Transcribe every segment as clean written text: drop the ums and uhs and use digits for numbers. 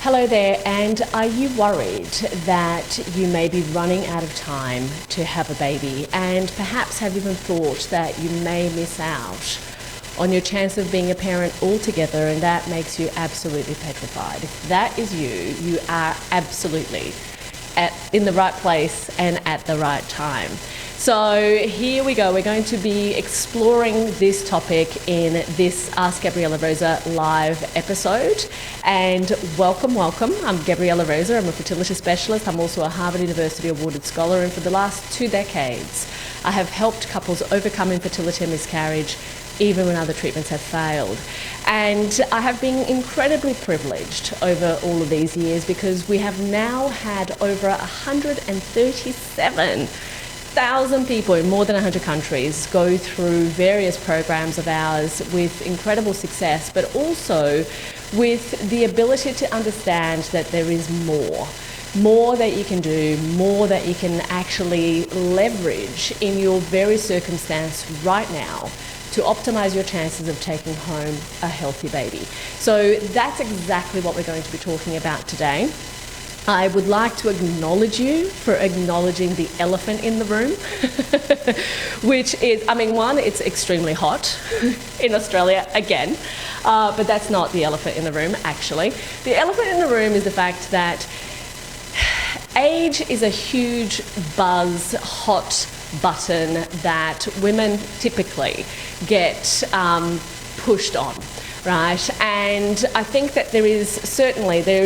Hello there, and are you worried that you may be running out of time to have a baby and perhaps have even thought that you may miss out on your chance of being a parent altogether, and that makes you absolutely petrified? If that is you, you are absolutely in the right place and at the right time. So here we go. We're going to be exploring this topic in this Ask Gabriela Rosa live episode. And welcome. I'm Gabriela Rosa. I'm a fertility specialist. I'm also a Harvard University awarded scholar. And for the last 2 decades, I have helped couples overcome infertility and miscarriage even when other treatments have failed. And I have been incredibly privileged over all of these years because we have now had over 137,000 people in more than 100 countries go through various programs of ours with incredible success, but also with the ability to understand that there is more that you can do, more that you can actually leverage in your very circumstance right now to optimize your chances of taking home a healthy baby. So that's exactly what we're going to be talking about today. I would like to acknowledge you for acknowledging the elephant in the room, which is, one, it's extremely hot in Australia again, but that's not the elephant in the room, actually. The elephant in the room is the fact that age is a huge buzz, hot button that women typically get pushed on. Right, and I think that there is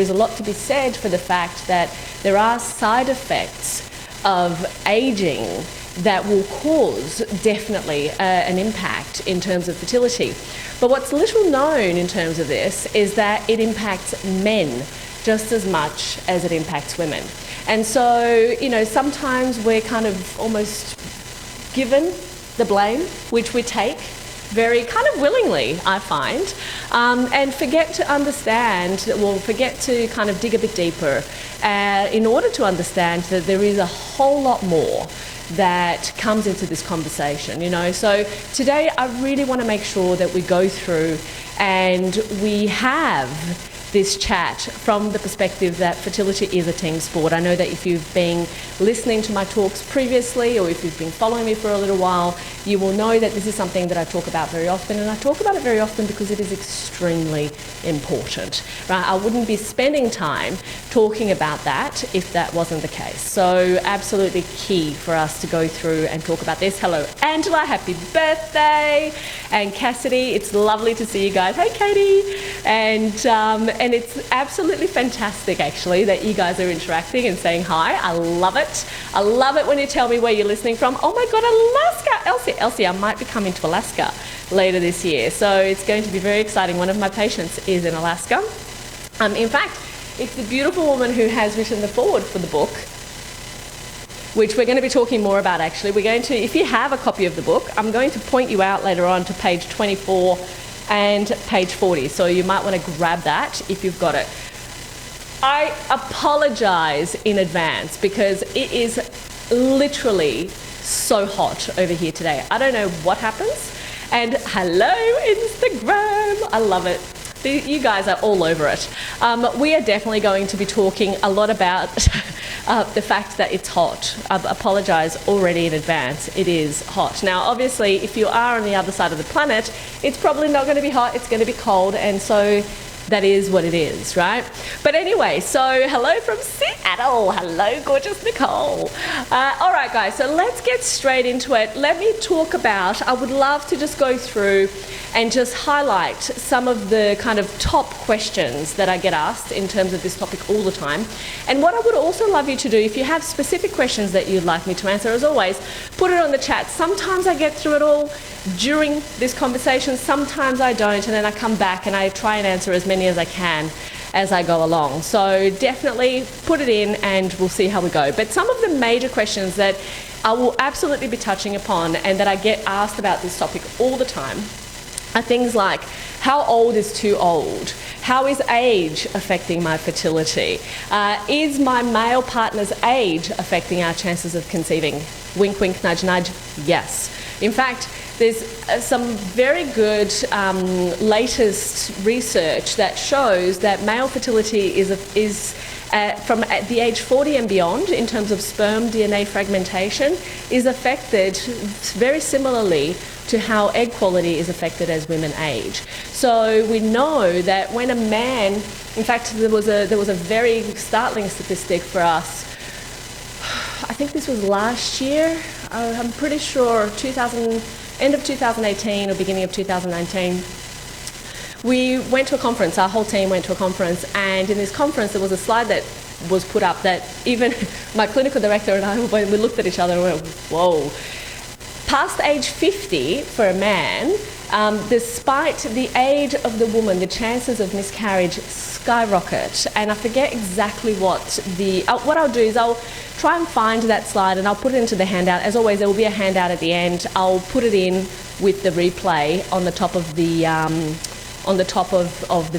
a lot to be said for the fact that there are side effects of aging that will cause definitely an impact in terms of fertility. But what's little known in terms of this is that it impacts men just as much as it impacts women. And so, sometimes we're kind of almost given the blame, which we take very kind of willingly, I find, and forget to kind of dig a bit deeper in order to understand that there is a whole lot more that comes into this conversation, So today I really want to make sure that we go through and we have this chat from the perspective that fertility is a team sport. I know that if you've been listening to my talks previously, or if you've been following me for a little while, you will know that this is something that I talk about very often, and I talk about it very often because it is extremely important, right? I wouldn't be spending time talking about that if that wasn't the case. So absolutely key for us to go through and talk about this. Hello, Angela, happy birthday. And Cassidy, it's lovely to see you guys. Hey, Katie. And it's absolutely fantastic, actually, that you guys are interacting and saying hi. I love it. I love it when you tell me where you're listening from. Oh my God, Alaska. Elsie, I might be coming to Alaska later this year. So it's going to be very exciting. One of my patients is in Alaska. In fact, it's the beautiful woman who has written the foreword for the book, which we're going to be talking more about, actually. If you have a copy of the book, I'm going to point you out later on to page 24 and page 40. So you might want to grab that if you've got it. I apologize in advance because it is literally so hot over here today. I don't know what happens. And hello, Instagram. I love it. You guys are all over it. We are definitely going to be talking a lot about the fact that it's hot. I apologize already in advance. It is hot. Now, obviously, if you are on the other side of the planet, it's probably not going to be hot. It's going to be cold. And so that is what it is, right? But anyway, so hello from Seattle. Hello, gorgeous Nicole. All right, guys, so let's get straight into it. Let me talk about, I would love to just go through and just highlight some of the kind of top questions that I get asked in terms of this topic all the time. And what I would also love you to do, if you have specific questions that you'd like me to answer, as always, put it on the chat. Sometimes I get through it all during this conversation, sometimes I don't, and then I come back and I try and answer as many as I can as I go along. So definitely put it in and we'll see how we go. But some of the major questions that I will absolutely be touching upon and that I get asked about this topic all the time are things like, how old is too old? How is age affecting my fertility? Is my male partner's age affecting our chances of conceiving? Wink, wink, nudge, nudge, yes. In fact, there's some very good latest research that shows that male fertility is from at the age 40 and beyond, in terms of sperm DNA fragmentation, is affected very similarly to how egg quality is affected as women age. So we know that when a man, in fact, there was a very startling statistic for us. I think this was last year. I'm pretty sure end of 2018 or beginning of 2019. We went to a conference, our whole team went to a conference, and in this conference there was a slide that was put up that even my clinical director and I, when we looked at each other and went, whoa. Past age 50 for a man, despite the age of the woman, the chances of miscarriage skyrocket. And I forget exactly what I'll do is I'll try and find that slide and I'll put it into the handout. As always, there will be a handout at the end. I'll put it in with the replay on the top of the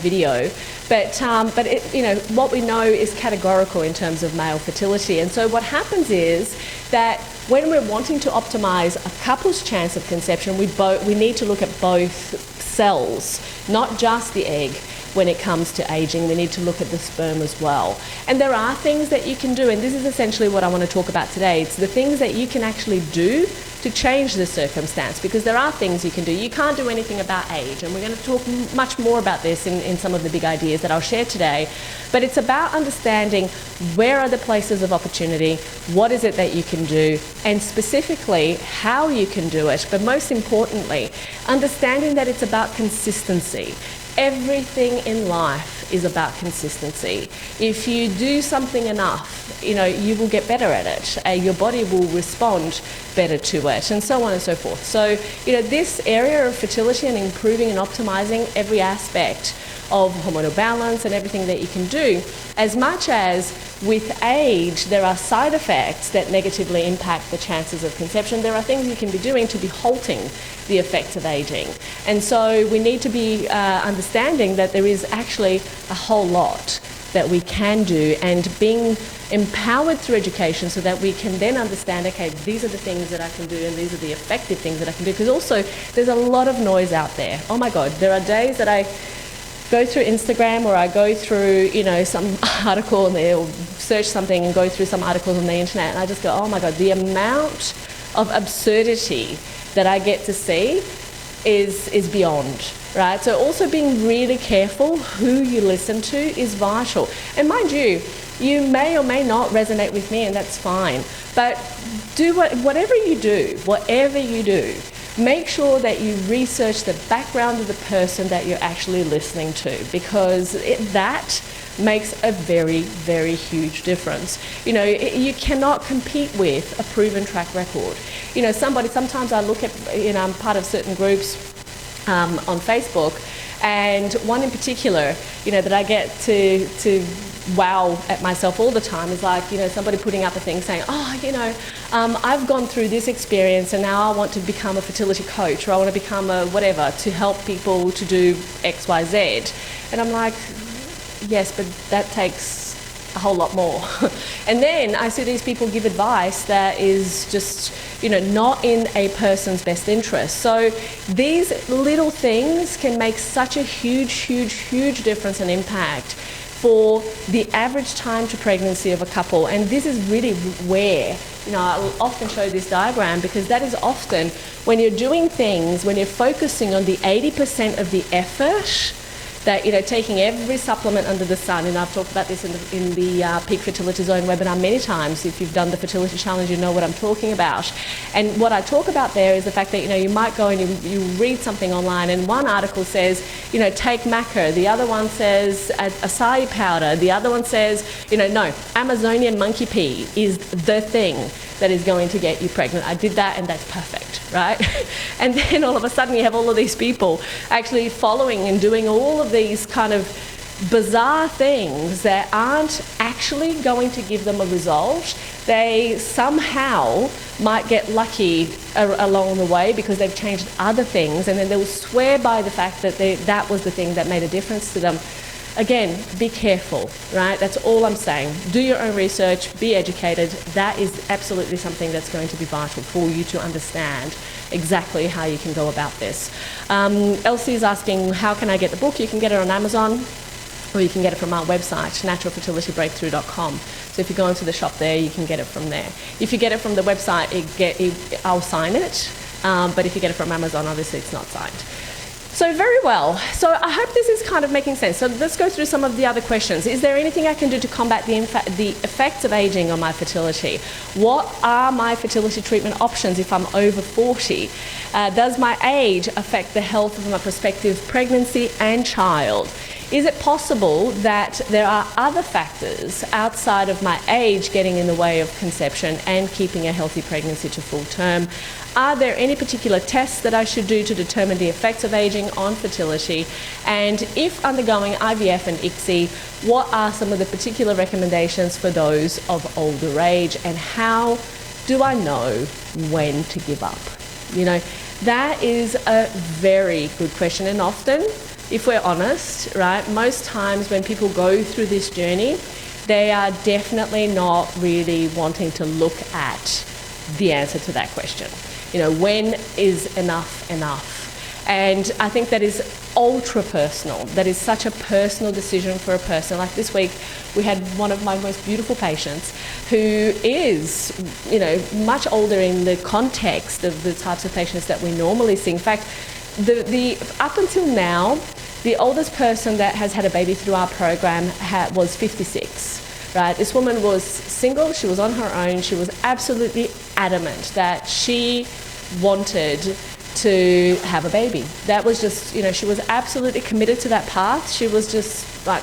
video. But it, you know, what we know is categorical in terms of male fertility. And so what happens is that when we're wanting to optimize a couple's chance of conception, we need to look at both cells, not just the egg. When it comes to aging, we need to look at the sperm as well. And there are things that you can do, and this is essentially what I want to talk about today. It's the things that you can actually do to change the circumstance, because there are things you can do. You can't do anything about age, and we're going to talk much more about this in some of the big ideas that I'll share today. But it's about understanding where are the places of opportunity, what is it that you can do, and specifically how you can do it. But most importantly, understanding that it's about consistency. Everything in life is about consistency. If you do something enough, you know, you will get better at it. Your body will respond better to it, and so on and so forth. So, you know, this area of fertility and improving and optimizing every aspect of hormonal balance and everything that you can do, as much as with age there are side effects that negatively impact the chances of conception, there are things you can be doing to be halting the effects of aging. And so we need to be understanding that there is actually a whole lot that we can do, and being empowered through education so that we can then understand, okay, these are the things that I can do and these are the effective things that I can do. Because also there's a lot of noise out there. Oh my God, there are days that I go through Instagram or I go through, you know, some article and they'll search something and go through some articles on the internet, and I just go, oh my God, the amount of absurdity that I get to see is beyond, right? So also being really careful who you listen to is vital. And mind you, you may or may not resonate with me, and that's fine. But do whatever you do, make sure that you research the background of the person that you're actually listening to, because that makes a very, very huge difference. You know, you cannot compete with a proven track record. You know, sometimes I look at, you know, I'm part of certain groups on Facebook, and one in particular, you know, that I get to wow at myself all the time is like, you know, somebody putting up a thing saying, oh, you know, I've gone through this experience and now I want to become a fertility coach, or I want to become a whatever to help people to do X, Y, Z. And I'm like, yes, but that takes a whole lot more. And then I see these people give advice that is just, you know, not in a person's best interest. So these little things can make such a huge, huge, huge difference and impact for the average time to pregnancy of a couple. And this is really where, you know, I will often show this diagram, because that is often when you're doing things, when you're focusing on the 80% of the effort, that, you know, taking every supplement under the sun, and I've talked about this in the Peak Fertility Zone webinar many times. If you've done the fertility challenge, you know what I'm talking about. And what I talk about there is the fact that, you know, you might go and you read something online, and one article says, you know, take maca, the other one says acai powder, the other one says, you know, no, Amazonian monkey pea is the thing that is going to get you pregnant. I did that and that's perfect, right? And then all of a sudden you have all of these people actually following and doing all of these kind of bizarre things that aren't actually going to give them a result. They somehow might get lucky along the way because they've changed other things, and then they'll swear by the fact that that was the thing that made a difference to them. Again, be careful, right? That's all I'm saying. Do your own research, be educated. That is absolutely something that's going to be vital for you to understand exactly how you can go about this. Elsie is asking, how can I get the book? You can get it on Amazon, or you can get it from our website, naturalfertilitybreakthrough.com. So if you go into the shop there, you can get it from there. If you get it from the website, I'll sign it. But if you get it from Amazon, obviously it's not signed. So very well. So I hope this is kind of making sense. So let's go through some of the other questions. Is there anything I can do to combat the effects of aging on my fertility? What are my fertility treatment options if I'm over 40? Does my age affect the health of my prospective pregnancy and child? Is it possible that there are other factors outside of my age getting in the way of conception and keeping a healthy pregnancy to full term? Are there any particular tests that I should do to determine the effects of aging on fertility? And if undergoing IVF and ICSI, what are some of the particular recommendations for those of older age? And how do I know when to give up? You know, that is a very good question, and often, if we're honest, right, most times when people go through this journey, they are definitely not really wanting to look at the answer to that question. You know, when is enough enough? And I think that is ultra personal. That is such a personal decision for a person. Like this week, we had one of my most beautiful patients who is, you know, much older in the context of the types of patients that we normally see. In fact, the up until now, the oldest person that has had a baby through our program was 56, right? This woman was single, she was on her own, she was absolutely adamant that she wanted to have a baby. That was just, you know, she was absolutely committed to that path. She was just like,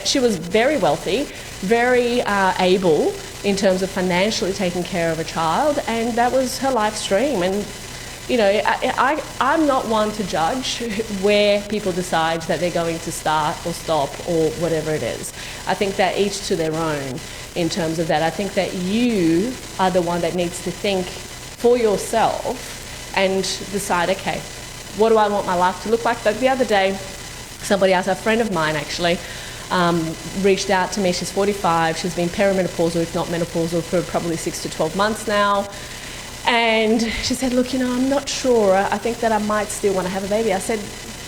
she was very wealthy, very able in terms of financially taking care of a child, and that was her life's dream. And you know, I'm not one to judge where people decide that they're going to start or stop or whatever it is. I think that each to their own in terms of that. I think that you are the one that needs to think for yourself and decide, okay, what do I want my life to look like? But the other day, somebody else, a friend of mine actually, reached out to me. She's 45. She's been perimenopausal, if not menopausal, for probably 6 to 12 months now. And she said, look, you know, I'm not sure. I think that I might still want to have a baby. I said,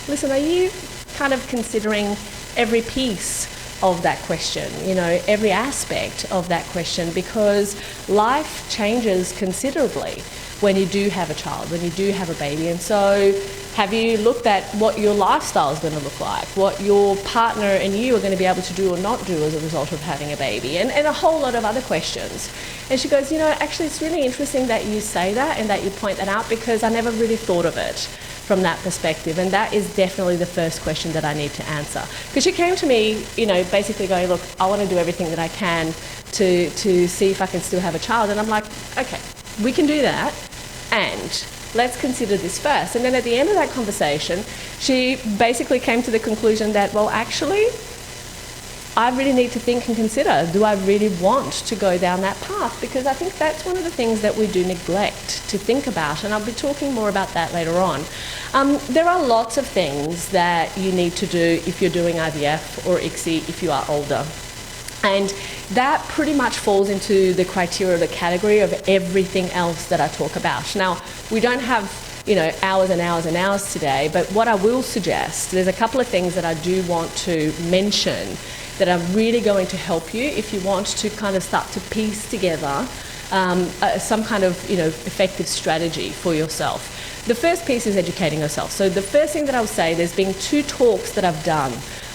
listen, are you kind of considering every piece of that question, you know, every aspect of that question? Because life changes considerably when you do have a child, when you do have a baby. And so have you looked at what your lifestyle is going to look like, what your partner and you are going to be able to do or not do as a result of having a baby, and a whole lot of other questions. And she goes, you know, actually it's really interesting that you say that and that you point that out, because I never really thought of it from that perspective. And that is definitely the first question that I need to answer. Because she came to me, you know, basically going, look, I want to do everything that I can to see if I can still have a child. And I'm like, okay, we can do that, and let's consider this first. And then at the end of that conversation, she basically came to the conclusion that, well, actually, I really need to think and consider, do I really want to go down that path? Because I think that's one of the things that we do neglect to think about, and I'll be talking more about that later on. There are lots of things that you need to do if you're doing IVF or ICSI if you are older. And that pretty much falls into the criteria, the category of everything else that I talk about. Now, we don't have, you know, hours and hours and hours today, but what I will suggest, there's a couple of things that I do want to mention that are really going to help you if you want to kind of start to piece together some kind of, you know, effective strategy for yourself. The first piece is educating yourself. So the first thing that I'll say, there's been 2 talks that I've done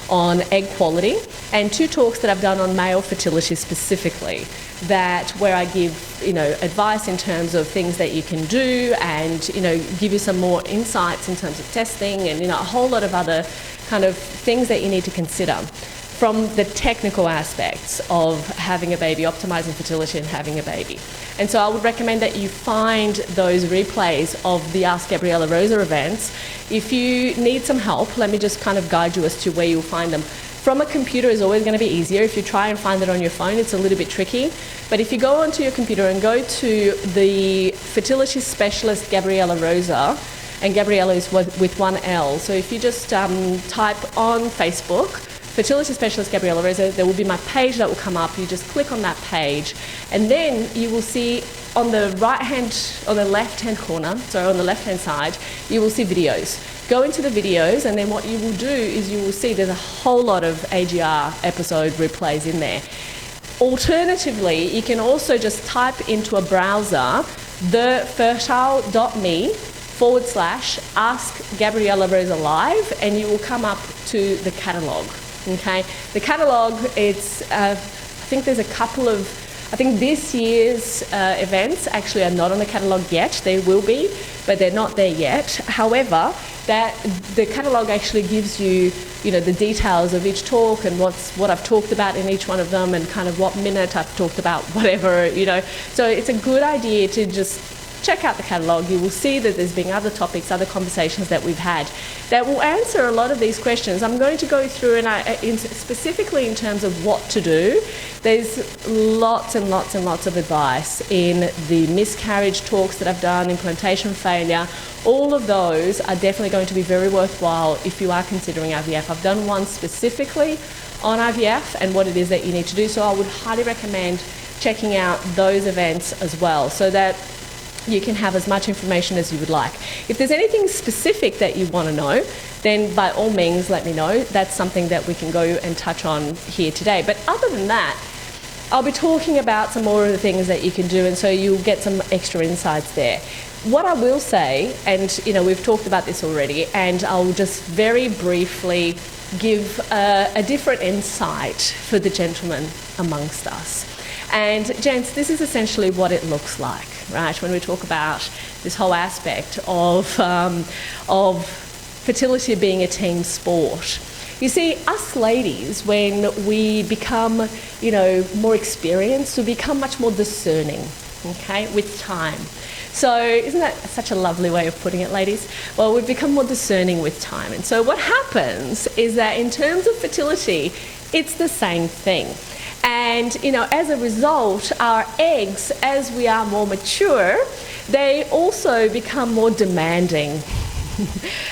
on egg quality and 2 talks that I've done on male fertility specifically, that where I give, you know, advice in terms of things that you can do and, you know, give you some more insights in terms of testing and, you know, a whole lot of other kind of things that you need to consider from the technical aspects of having a baby, optimizing fertility and having a baby. And so I would recommend that you find those replays of the Ask Gabriela Rosa events. If you need some help, let me just kind of guide you as to where you'll find them. From a computer is always going to be easier. If you try and find it on your phone, it's a little bit tricky. But if you go onto your computer and go to the fertility specialist Gabriela Rosa, and Gabriela is with 1 L. So if you just type on Facebook, fertility specialist Gabriela Rosa, there will be my page that will come up. You just click on that page, and then you will see on the left-hand corner, so on the left-hand side, you will see videos. Go into the videos, and then what you will do is you will see there's a whole lot of AGR episode replays in there. Alternatively, you can also just type into a browser thefertile.me/Ask Gabriela Rosa Live, and you will come up to the catalogue. Okay, the catalogue, it's I think there's a couple of, I think this year's events actually are not on the catalogue yet. They will be, but they're not there yet. However, the catalogue actually gives you, the details of each talk and what I've talked about in each one of them, and kind of what minute I've talked about whatever, So it's a good idea to just check out the catalogue. You will see that there's been other topics, other conversations that we've had that will answer a lot of these questions. I'm going to go through, and specifically in terms of what to do, there's lots and lots and lots of advice in the miscarriage talks that I've done, implantation failure. All of those are definitely going to be very worthwhile if you are considering IVF. I've done one specifically on IVF and what it is that you need to do, so I would highly recommend checking out those events as well, so that you can have as much information as you would like. If there's anything specific that you want to know, then by all means let me know. That's something that we can go and touch on here today. But other than that, I'll be talking about some more of the things that you can do, and so you'll get some extra insights there. What I will say, and we've talked about this already, and I'll just very briefly give a different insight for the gentlemen amongst us. And gents, this is essentially what it looks like, right? When we talk about this whole aspect of fertility being a team sport. You see, us ladies, when we become, more experienced, we become much more discerning, okay, with time. So isn't that such a lovely way of putting it, ladies? Well, we've become more discerning with time. And so what happens is that in terms of fertility, it's the same thing. And, as a result, our eggs, as we are more mature, they also become more demanding.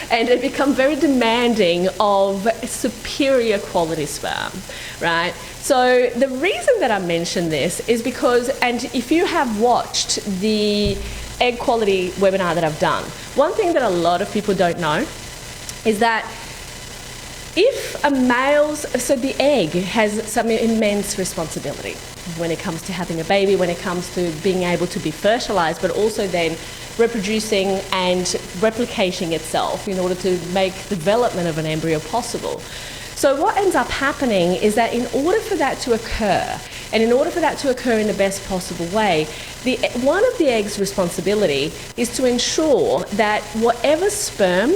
And they become very demanding of superior quality sperm, right? So the reason that I mention this is because, and if you have watched the egg quality webinar that I've done, one thing that a lot of people don't know is that if a so the egg has some immense responsibility when it comes to having a baby, when it comes to being able to be fertilized, but also then reproducing and replicating itself in order to make development of an embryo possible. So what ends up happening is that in order for that to occur, and in order for that to occur in the best possible way, one of the egg's responsibility is to ensure that whatever sperm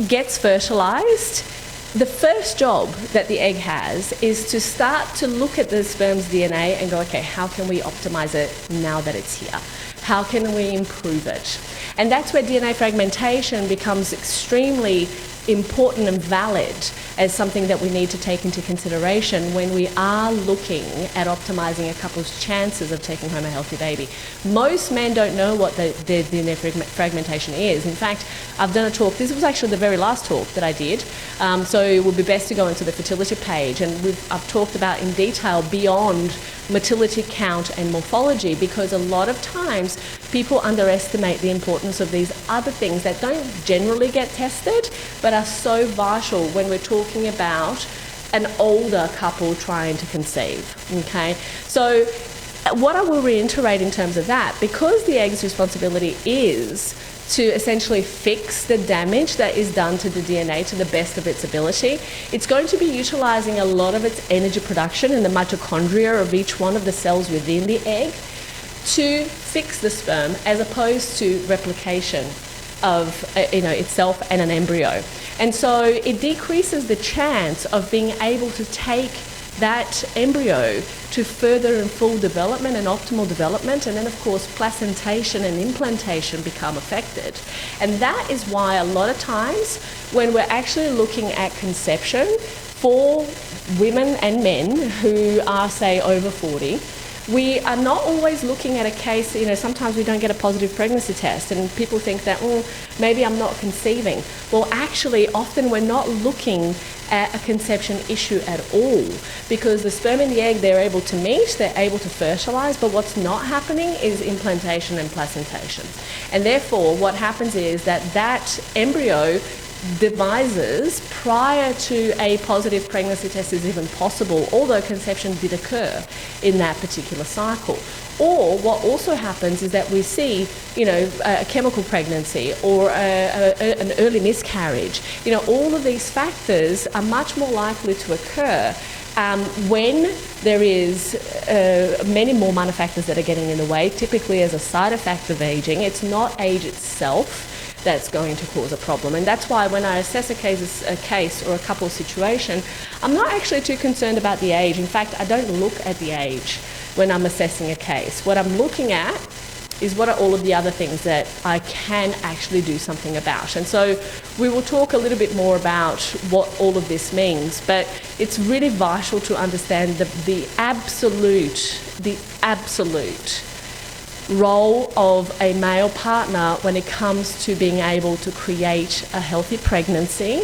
gets fertilized, the first job that the egg has is to start to look at the sperm's DNA and go, okay, how can we optimize it now that it's here? How can we improve it? And that's where DNA fragmentation becomes extremely important and valid as something that we need to take into consideration when we are looking at optimizing a couple's chances of taking home a healthy baby. Most men don't know what their DNA fragmentation is. In fact, I've done a talk, this was actually the very last talk that I did, so it would be best to go into the fertility page, and I've talked about in detail beyond motility count and morphology, because a lot of times people underestimate the importance of these other things that don't generally get tested but are so vital when we're talking about an older couple trying to conceive. Okay, so what I will reiterate in terms of that, because the egg's responsibility is to essentially fix the damage that is done to the DNA to the best of its ability, it's going to be utilizing a lot of its energy production in the mitochondria of each one of the cells within the egg to fix the sperm, as opposed to replication of itself and an embryo. And so it decreases the chance of being able to take that embryo to further and full development and optimal development, and then of course placentation and implantation become affected. And that is why a lot of times when we're actually looking at conception for women and men who are, say, over 40, We are not always looking at a case, sometimes we don't get a positive pregnancy test and people think that, maybe I'm not conceiving. Well, actually, often we're not looking at a conception issue at all, because the sperm and the egg, they're able to meet, they're able to fertilize, but what's not happening is implantation and placentation. And therefore, what happens is that embryo devises prior to a positive pregnancy test is even possible, although conception did occur in that particular cycle. Or what also happens is that we see, a chemical pregnancy or an early miscarriage. All of these factors are much more likely to occur when there is many more minor factors that are getting in the way, typically as a side effect of aging. It's not age itself that's going to cause a problem. And that's why when I assess a case or a couple situation, I'm not actually too concerned about the age. In fact, I don't look at the age when I'm assessing a case. What I'm looking at is what are all of the other things that I can actually do something about. And so we will talk a little bit more about what all of this means, but it's really vital to understand the absolute role of a male partner when it comes to being able to create a healthy pregnancy,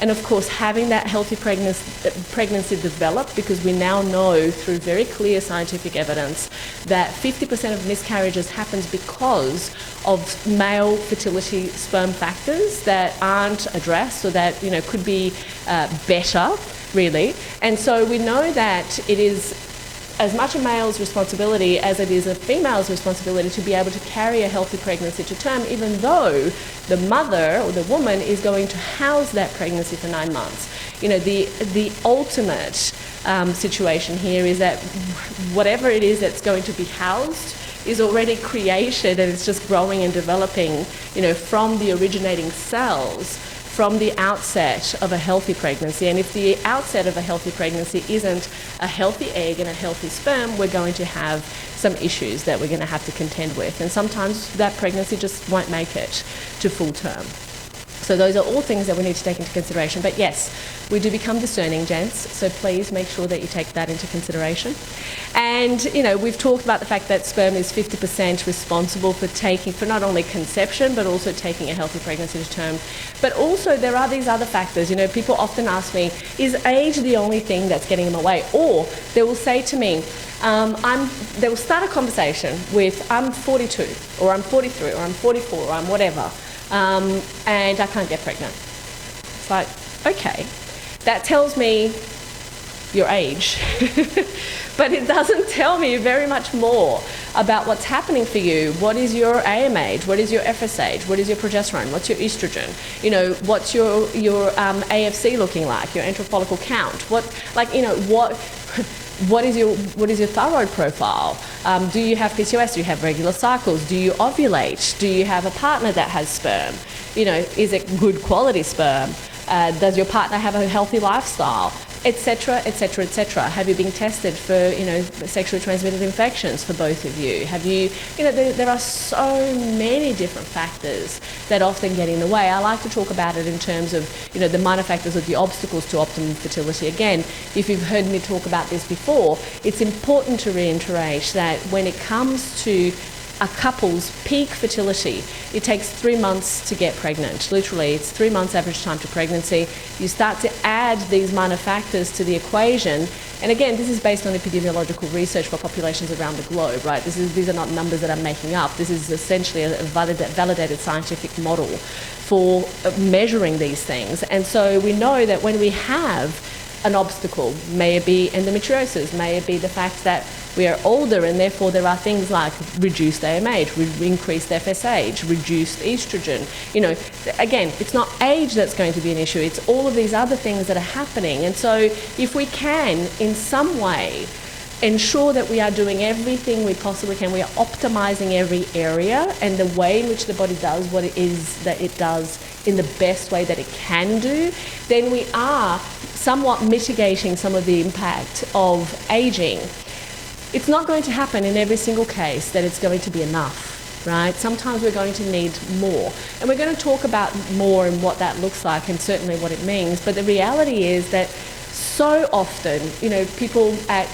and of course having that healthy pregnancy develop, because we now know through very clear scientific evidence that 50% of miscarriages happens because of male fertility sperm factors that aren't addressed, or that could be better, really. And so we know that it is as much a male's responsibility as it is a female's responsibility to be able to carry a healthy pregnancy to term, even though the mother or the woman is going to house that pregnancy for 9 months. The ultimate situation here is that whatever it is that's going to be housed is already created, and it's just growing and developing, from the originating cells from the outset of a healthy pregnancy. And if the outset of a healthy pregnancy isn't a healthy egg and a healthy sperm, we're going to have some issues that we're going to have to contend with. And sometimes that pregnancy just won't make it to full term. So those are all things that we need to take into consideration. But yes, we do become discerning, gents, so please make sure that you take that into consideration. And, we've talked about the fact that sperm is 50% responsible for not only conception, but also taking a healthy pregnancy to term. But also there are these other factors. People often ask me, is age the only thing that's getting in the way? Or they will say to me, they will start a conversation with, I'm 42, or I'm 43, or I'm 44, or I'm whatever. And I can't get pregnant. It's like, okay, that tells me your age, but it doesn't tell me very much more about what's happening for you. What is your AMH? What is your FSH? What is your progesterone? What's your estrogen? What's your AFC looking like? Your antral follicle count? What is your thyroid profile? Do you have PCOS? Do you have regular cycles? Do you ovulate? Do you have a partner that has sperm? Is it good quality sperm? Does your partner have a healthy lifestyle? Etc., etc., etc. Have you been tested for, sexually transmitted infections for both of you? Have you, there are so many different factors that often get in the way. I like to talk about it in terms of, the minor factors of the obstacles to optimum fertility. Again, if you've heard me talk about this before, it's important to reiterate that when it comes to a couple's peak fertility, it takes 3 months to get pregnant. Literally, it's 3 months average time to pregnancy. You start to add these minor factors to the equation. And again, this is based on epidemiological research for populations around the globe, right? These are not numbers that I'm making up. This is essentially a validated scientific model for measuring these things. And so we know that when we have an obstacle, may it be endometriosis, may it be the fact that we are older and therefore there are things like reduced AMH, increased FSH, reduced estrogen. Again, it's not age that's going to be an issue, it's all of these other things that are happening. And so if we can, in some way, ensure that we are doing everything we possibly can, we are optimizing every area and the way in which the body does what it is that it does in the best way that it can do, then we are somewhat mitigating some of the impact of aging. It's not going to happen in every single case that it's going to be enough, right? Sometimes we're going to need more. And we're going to talk about more and what that looks like and certainly what it means. But the reality is that so often, people at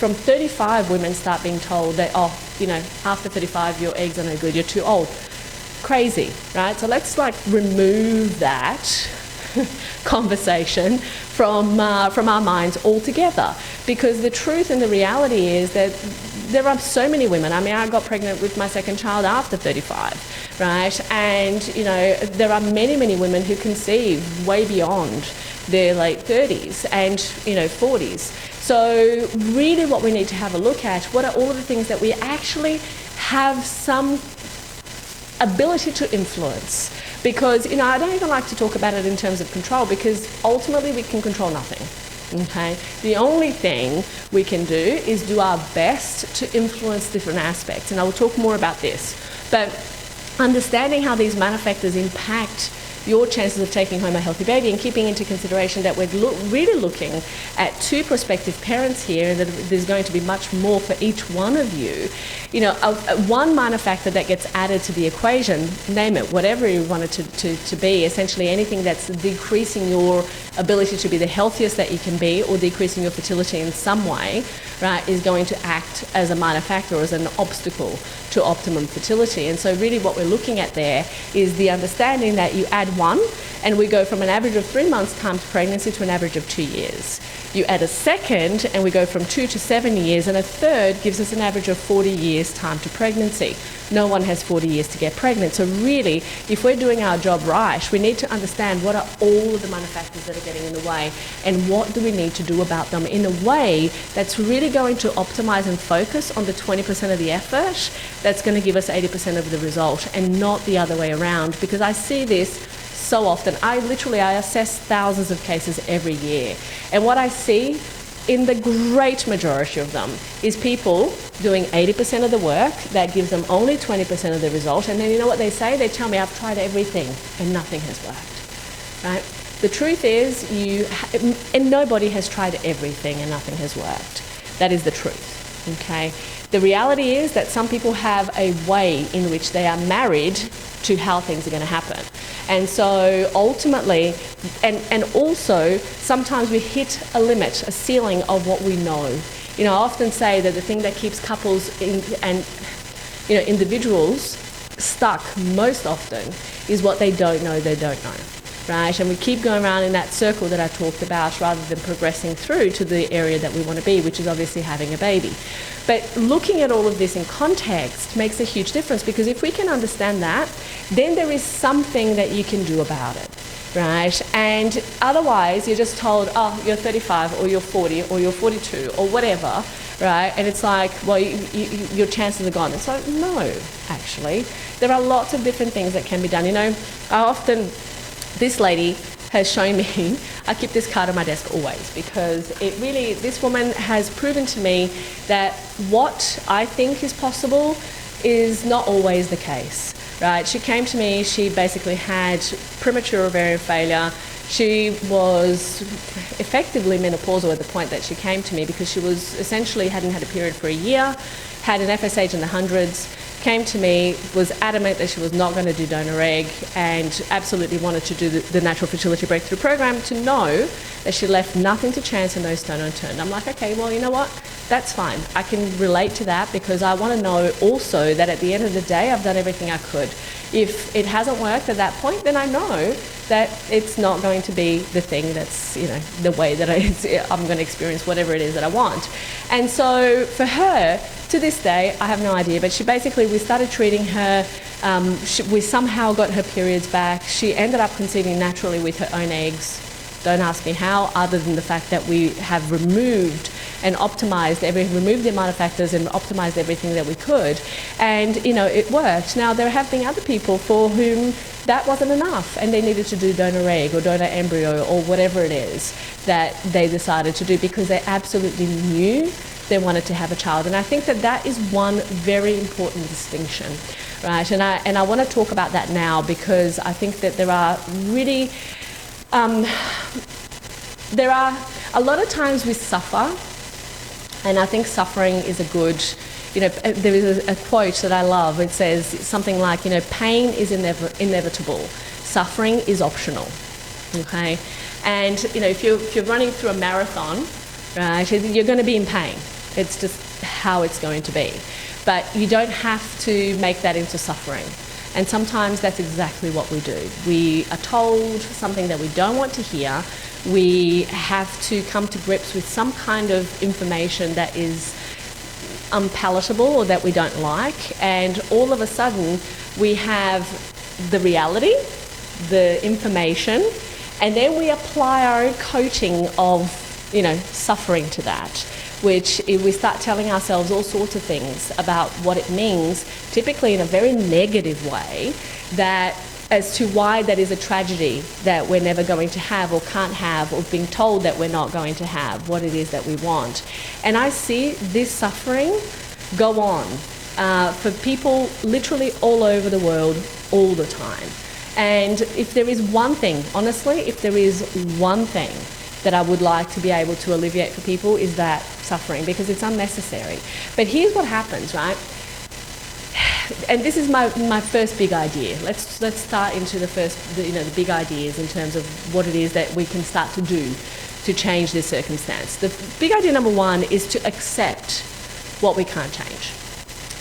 from 35, women start being told that, oh, you know, after 35, your eggs are no good, you're too old. Crazy, right? So let's like remove that conversation from our minds altogether, because the truth and the reality is that there are so many women. I mean, I got pregnant with my second child after 35, right? And, you know, there are many, many women who conceive way beyond their late 30s and, you know, 40s. So really what we need to have a look at, what are all of the things that we actually have some ability to influence? Because, you know, I don't even like to talk about it in terms of control, because ultimately we can control nothing, okay? The only thing we can do is do our best to influence different aspects, and I will talk more about this. But understanding how these manifactors impact your chances of taking home a healthy baby, and keeping into consideration that we're really looking at two prospective parents here, and that there's going to be much more for each one of you. You know, one minor factor that gets added to the equation, name it, whatever you want it to be, essentially anything that's decreasing your ability to be the healthiest that you can be, or decreasing your fertility in some way, right, is going to act as a minor factor, or as an obstacle to optimum fertility. And so really what we're looking at there is the understanding that you add one, and we go from an average of 3 months time to pregnancy to an average of 2 years. You add a second, and we go from 2 to 7 years, and a third gives us an average of 40 years time to pregnancy. No one has 40 years to get pregnant. So really, if we're doing our job right, we need to understand what are all of the minor factors that are getting in the way, and what do we need to do about them in a way that's really going to optimize and focus on the 20% of the effort that's going to give us 80% of the result, and not the other way around. Because I see this so often. I assess thousands of cases every year, and what I see in the great majority of them is people doing 80% of the work that gives them only 20% of the result, and then you know what they say? They tell me, I've tried everything and nothing has worked, right? The truth is, and nobody has tried everything and nothing has worked. That is the truth, okay? The reality is that some people have a way in which they are married to how things are going to happen. And so ultimately, and also sometimes we hit a limit, a ceiling of what we know. You know, I often say that the thing that keeps couples and you know, individuals stuck most often is what they don't know, right? And we keep going around in that circle that I talked about, rather than progressing through to the area that we want to be, which is obviously having a baby. But looking at all of this in context makes a huge difference, because if we can understand that, then there is something that you can do about it, right? And otherwise, you're just told, oh, you're 35, or you're 40, or you're 42, or whatever, right? And it's like, well, your chances are gone. It's like, no, actually. There are lots of different things that can be done. You know, this lady has shown me, I keep this card on my desk always, because it really, this woman has proven to me that what I think is possible is not always the case, right? She came to me, she basically had premature ovarian failure. She was effectively menopausal at the point that she came to me, because she was essentially hadn't had a period for a year, had an FSH in the hundreds, came to me, was adamant that she was not going to do donor egg, and absolutely wanted to do the Natural Fertility Breakthrough Program, to know that she left nothing to chance and no stone unturned. I'm like, okay, well, you know what? That's fine. I can relate to that, because I want to know also that at the end of the day, I've done everything I could. If it hasn't worked at that point, then I know that it's not going to be the thing that's, you know, the way that I'm going to experience whatever it is that I want. And so for her, to this day, I have no idea, but we started treating her, we somehow got her periods back. She ended up conceiving naturally with her own eggs. Don't ask me how, other than the fact that we have removed and optimized removed the amount of factors and optimized everything that we could. And, you know, it worked. Now, there have been other people for whom that wasn't enough, and they needed to do donor egg or donor embryo or whatever it is that they decided to do, because they absolutely knew they wanted to have a child. And I think that that is one very important distinction, right? And I want to talk about that now, because I think that there are really, there are a lot of times we suffer, and I think suffering is a good, you know, there is a quote that I love. It says something like, you know, pain is inevitable, suffering is optional, okay? And, you know, if you're running through a marathon, right, you're going to be in pain. It's just how it's going to be. But you don't have to make that into suffering. And sometimes that's exactly what we do. We are told something that we don't want to hear. We have to come to grips with some kind of information that is unpalatable or that we don't like. And all of a sudden, we have the reality, the information, and then we apply our own coating of, suffering to that, which if we start telling ourselves all sorts of things about what it means, typically in a very negative way, that as to why that is a tragedy that we're never going to have or can't have, or being told that we're not going to have what it is that we want. And I see this suffering go on for people literally all over the world all the time. And if there is one thing, honestly, if there is one thing that I would like to be able to alleviate for people, is that suffering, because it's unnecessary. But here's what happens, right? And this is my first big idea. Let's start into the big ideas in terms of what it is that we can start to do to change this circumstance. The big idea number one is to accept what we can't change,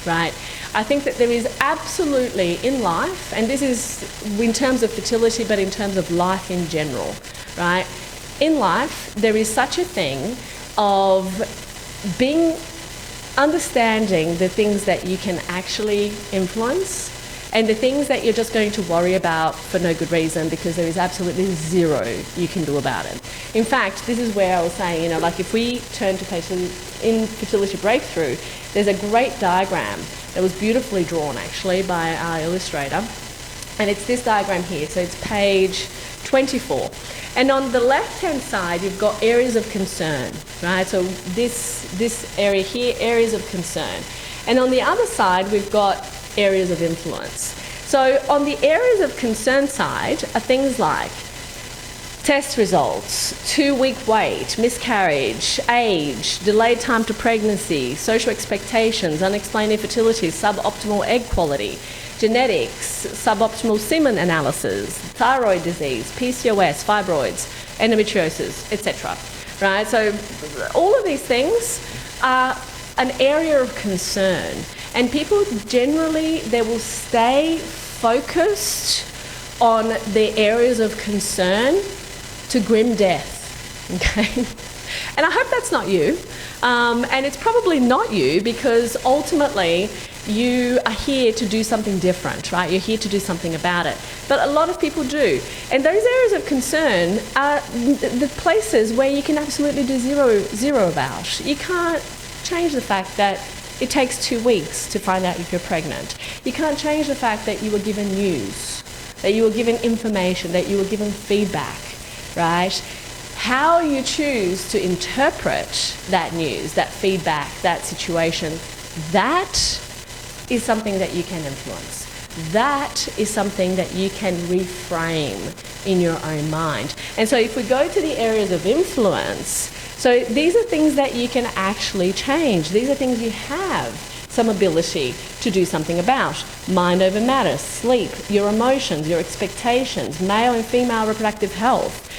right? I think that there is absolutely in life, and this is in terms of fertility, but in terms of life in general, right? In life, there is such a thing of understanding the things that you can actually influence and the things that you're just going to worry about for no good reason, because there is absolutely zero you can do about it. In fact, this is where I was saying, if we turn to page in Fertility Breakthrough, there's a great diagram that was beautifully drawn actually by our illustrator, and it's this diagram here. So it's page 24. And on the left-hand side, you've got areas of concern, right? So this area here, areas of concern. And on the other side, we've got areas of influence. So on the areas of concern side are things like test results, 2-week wait, miscarriage, age, delayed time to pregnancy, social expectations, unexplained infertility, suboptimal egg quality, genetics, suboptimal semen analysis, thyroid disease, PCOS, fibroids, endometriosis, etc. Right? So all of these things are an area of concern, and people generally, they will stay focused on the areas of concern to grim death. Okay? And I hope that's not you. And it's probably not you, because ultimately you are here to do something different, right? You're here to do something about it. But a lot of people do. And those areas of concern are the places where you can absolutely do zero about. You can't change the fact that it takes 2 weeks to find out if you're pregnant. You can't change the fact that you were given news, that you were given information, that you were given feedback, right? How you choose to interpret that news, that feedback, that situation, that is something that you can influence. That is something that you can reframe in your own mind. And so if we go to the areas of influence, so these are things that you can actually change. These are things you have some ability to do something about. Mind over matter, sleep, your emotions, your expectations, male and female reproductive health,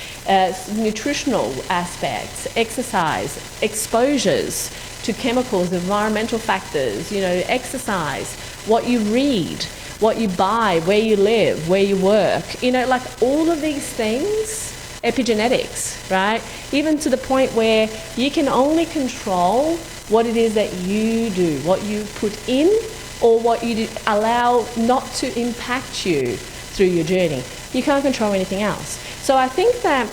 nutritional aspects, exercise, exposures to chemicals, environmental factors, exercise, what you read, what you buy, where you live, where you work, all of these things, epigenetics, right? Even to the point where you can only control what it is that you do, what you put in, or what you allow not to impact you through your journey. You can't control anything else. So I think that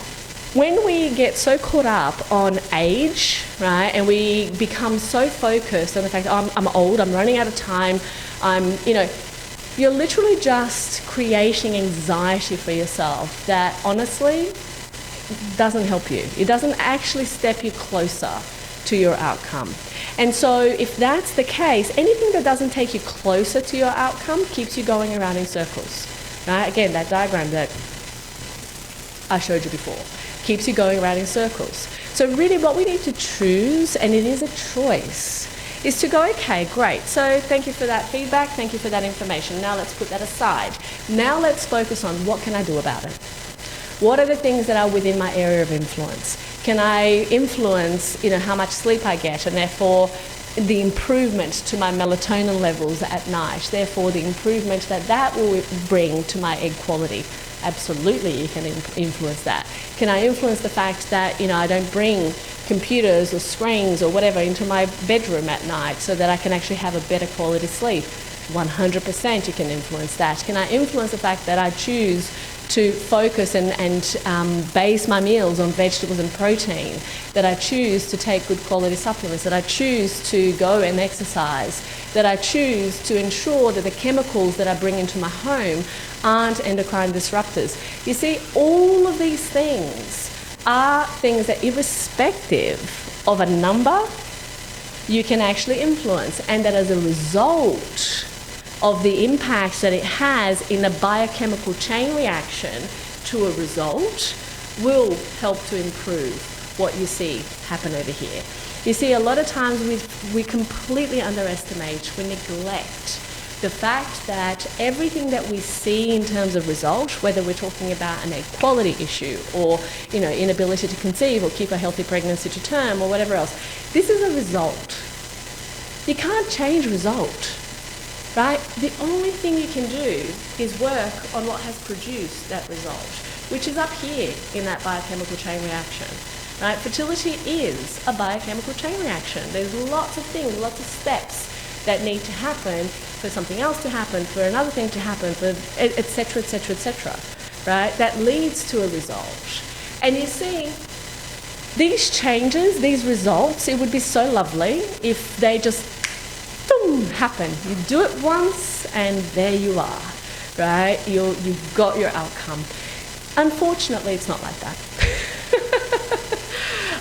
when we get so caught up on age, right, and we become so focused on the fact, oh, I'm old, I'm running out of time, you're literally just creating anxiety for yourself that honestly doesn't help you. It doesn't actually step you closer to your outcome. And so if that's the case, anything that doesn't take you closer to your outcome keeps you going around in circles. Right? Again, that diagram that I showed you before keeps you going around in circles. So really what we need to choose, and it is a choice, is to go, okay, great, so thank you for that feedback, thank you for that information. Now let's put that aside. Now let's focus on what can I do about it. What are the things that are within my area of influence? Can I influence, how much sleep I get, and therefore the improvement to my melatonin levels at night, therefore the improvement that will bring to my egg quality? Absolutely, you can influence that. Can I influence the fact that, I don't bring computers or screens or whatever into my bedroom at night so that I can actually have a better quality sleep? 100% you can influence that. Can I influence the fact that I choose to focus and base my meals on vegetables and protein, that I choose to take good quality supplements, that I choose to go and exercise, that I choose to ensure that the chemicals that I bring into my home aren't endocrine disruptors? You see, all of these things are things that, irrespective of a number, you can actually influence, and that as a result of the impact that it has in a biochemical chain reaction to a result, will help to improve what you see happen over here. You see, a lot of times we completely underestimate, we neglect the fact that everything that we see in terms of result, whether we're talking about an egg quality issue or inability to conceive or keep a healthy pregnancy to term or whatever else, this is a result. You can't change result. Right? The only thing you can do is work on what has produced that result, which is up here in that biochemical chain reaction. Right? Fertility is a biochemical chain reaction. There's lots of things, lots of steps that need to happen for something else to happen, for another thing to happen, for etc., etc., etc. Right? That leads to a result. And you see, these changes, these results, it would be so lovely if they just happen. You do it once and there you are, right? You've got your outcome. Unfortunately, it's not like that.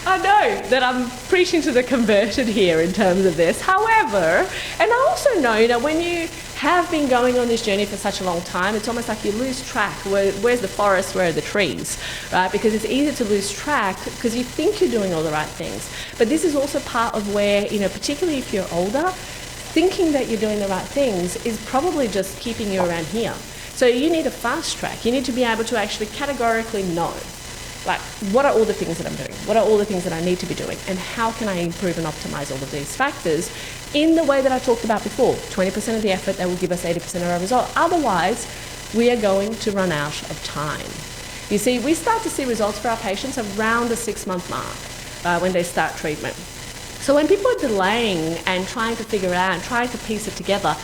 I know that I'm preaching to the converted here in terms of this. However, and I also know that when you have been going on this journey for such a long time, it's almost like you lose track. Where's the forest? Where are the trees? Right? Because it's easy to lose track because you think you're doing all the right things. But this is also part of where, particularly if you're older, thinking that you're doing the right things is probably just keeping you around here. So you need a fast track. You need to be able to actually categorically know, like, what are all the things that I'm doing? What are all the things that I need to be doing? And how can I improve and optimize all of these factors in the way that I talked about before? 20% of the effort that will give us 80% of our result. Otherwise, we are going to run out of time. You see, we start to see results for our patients around the 6-month mark when they start treatment. So when people are delaying and trying to figure it out and trying to piece it together,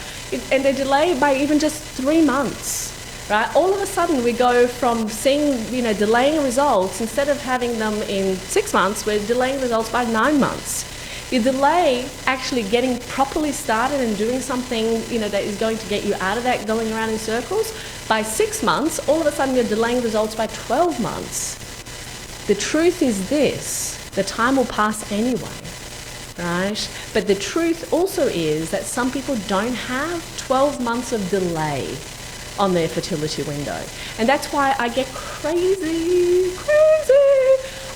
and they delay by even just 3 months, right? All of a sudden we go from seeing, delaying results, instead of having them in 6 months, we're delaying results by 9 months. You delay actually getting properly started and doing something, that is going to get you out of that going around in circles. By 6 months, all of a sudden you're delaying results by 12 months. The truth is this, the time will pass anyway. Right? But the truth also is that some people don't have 12 months of delay on their fertility window. And that's why I get crazy.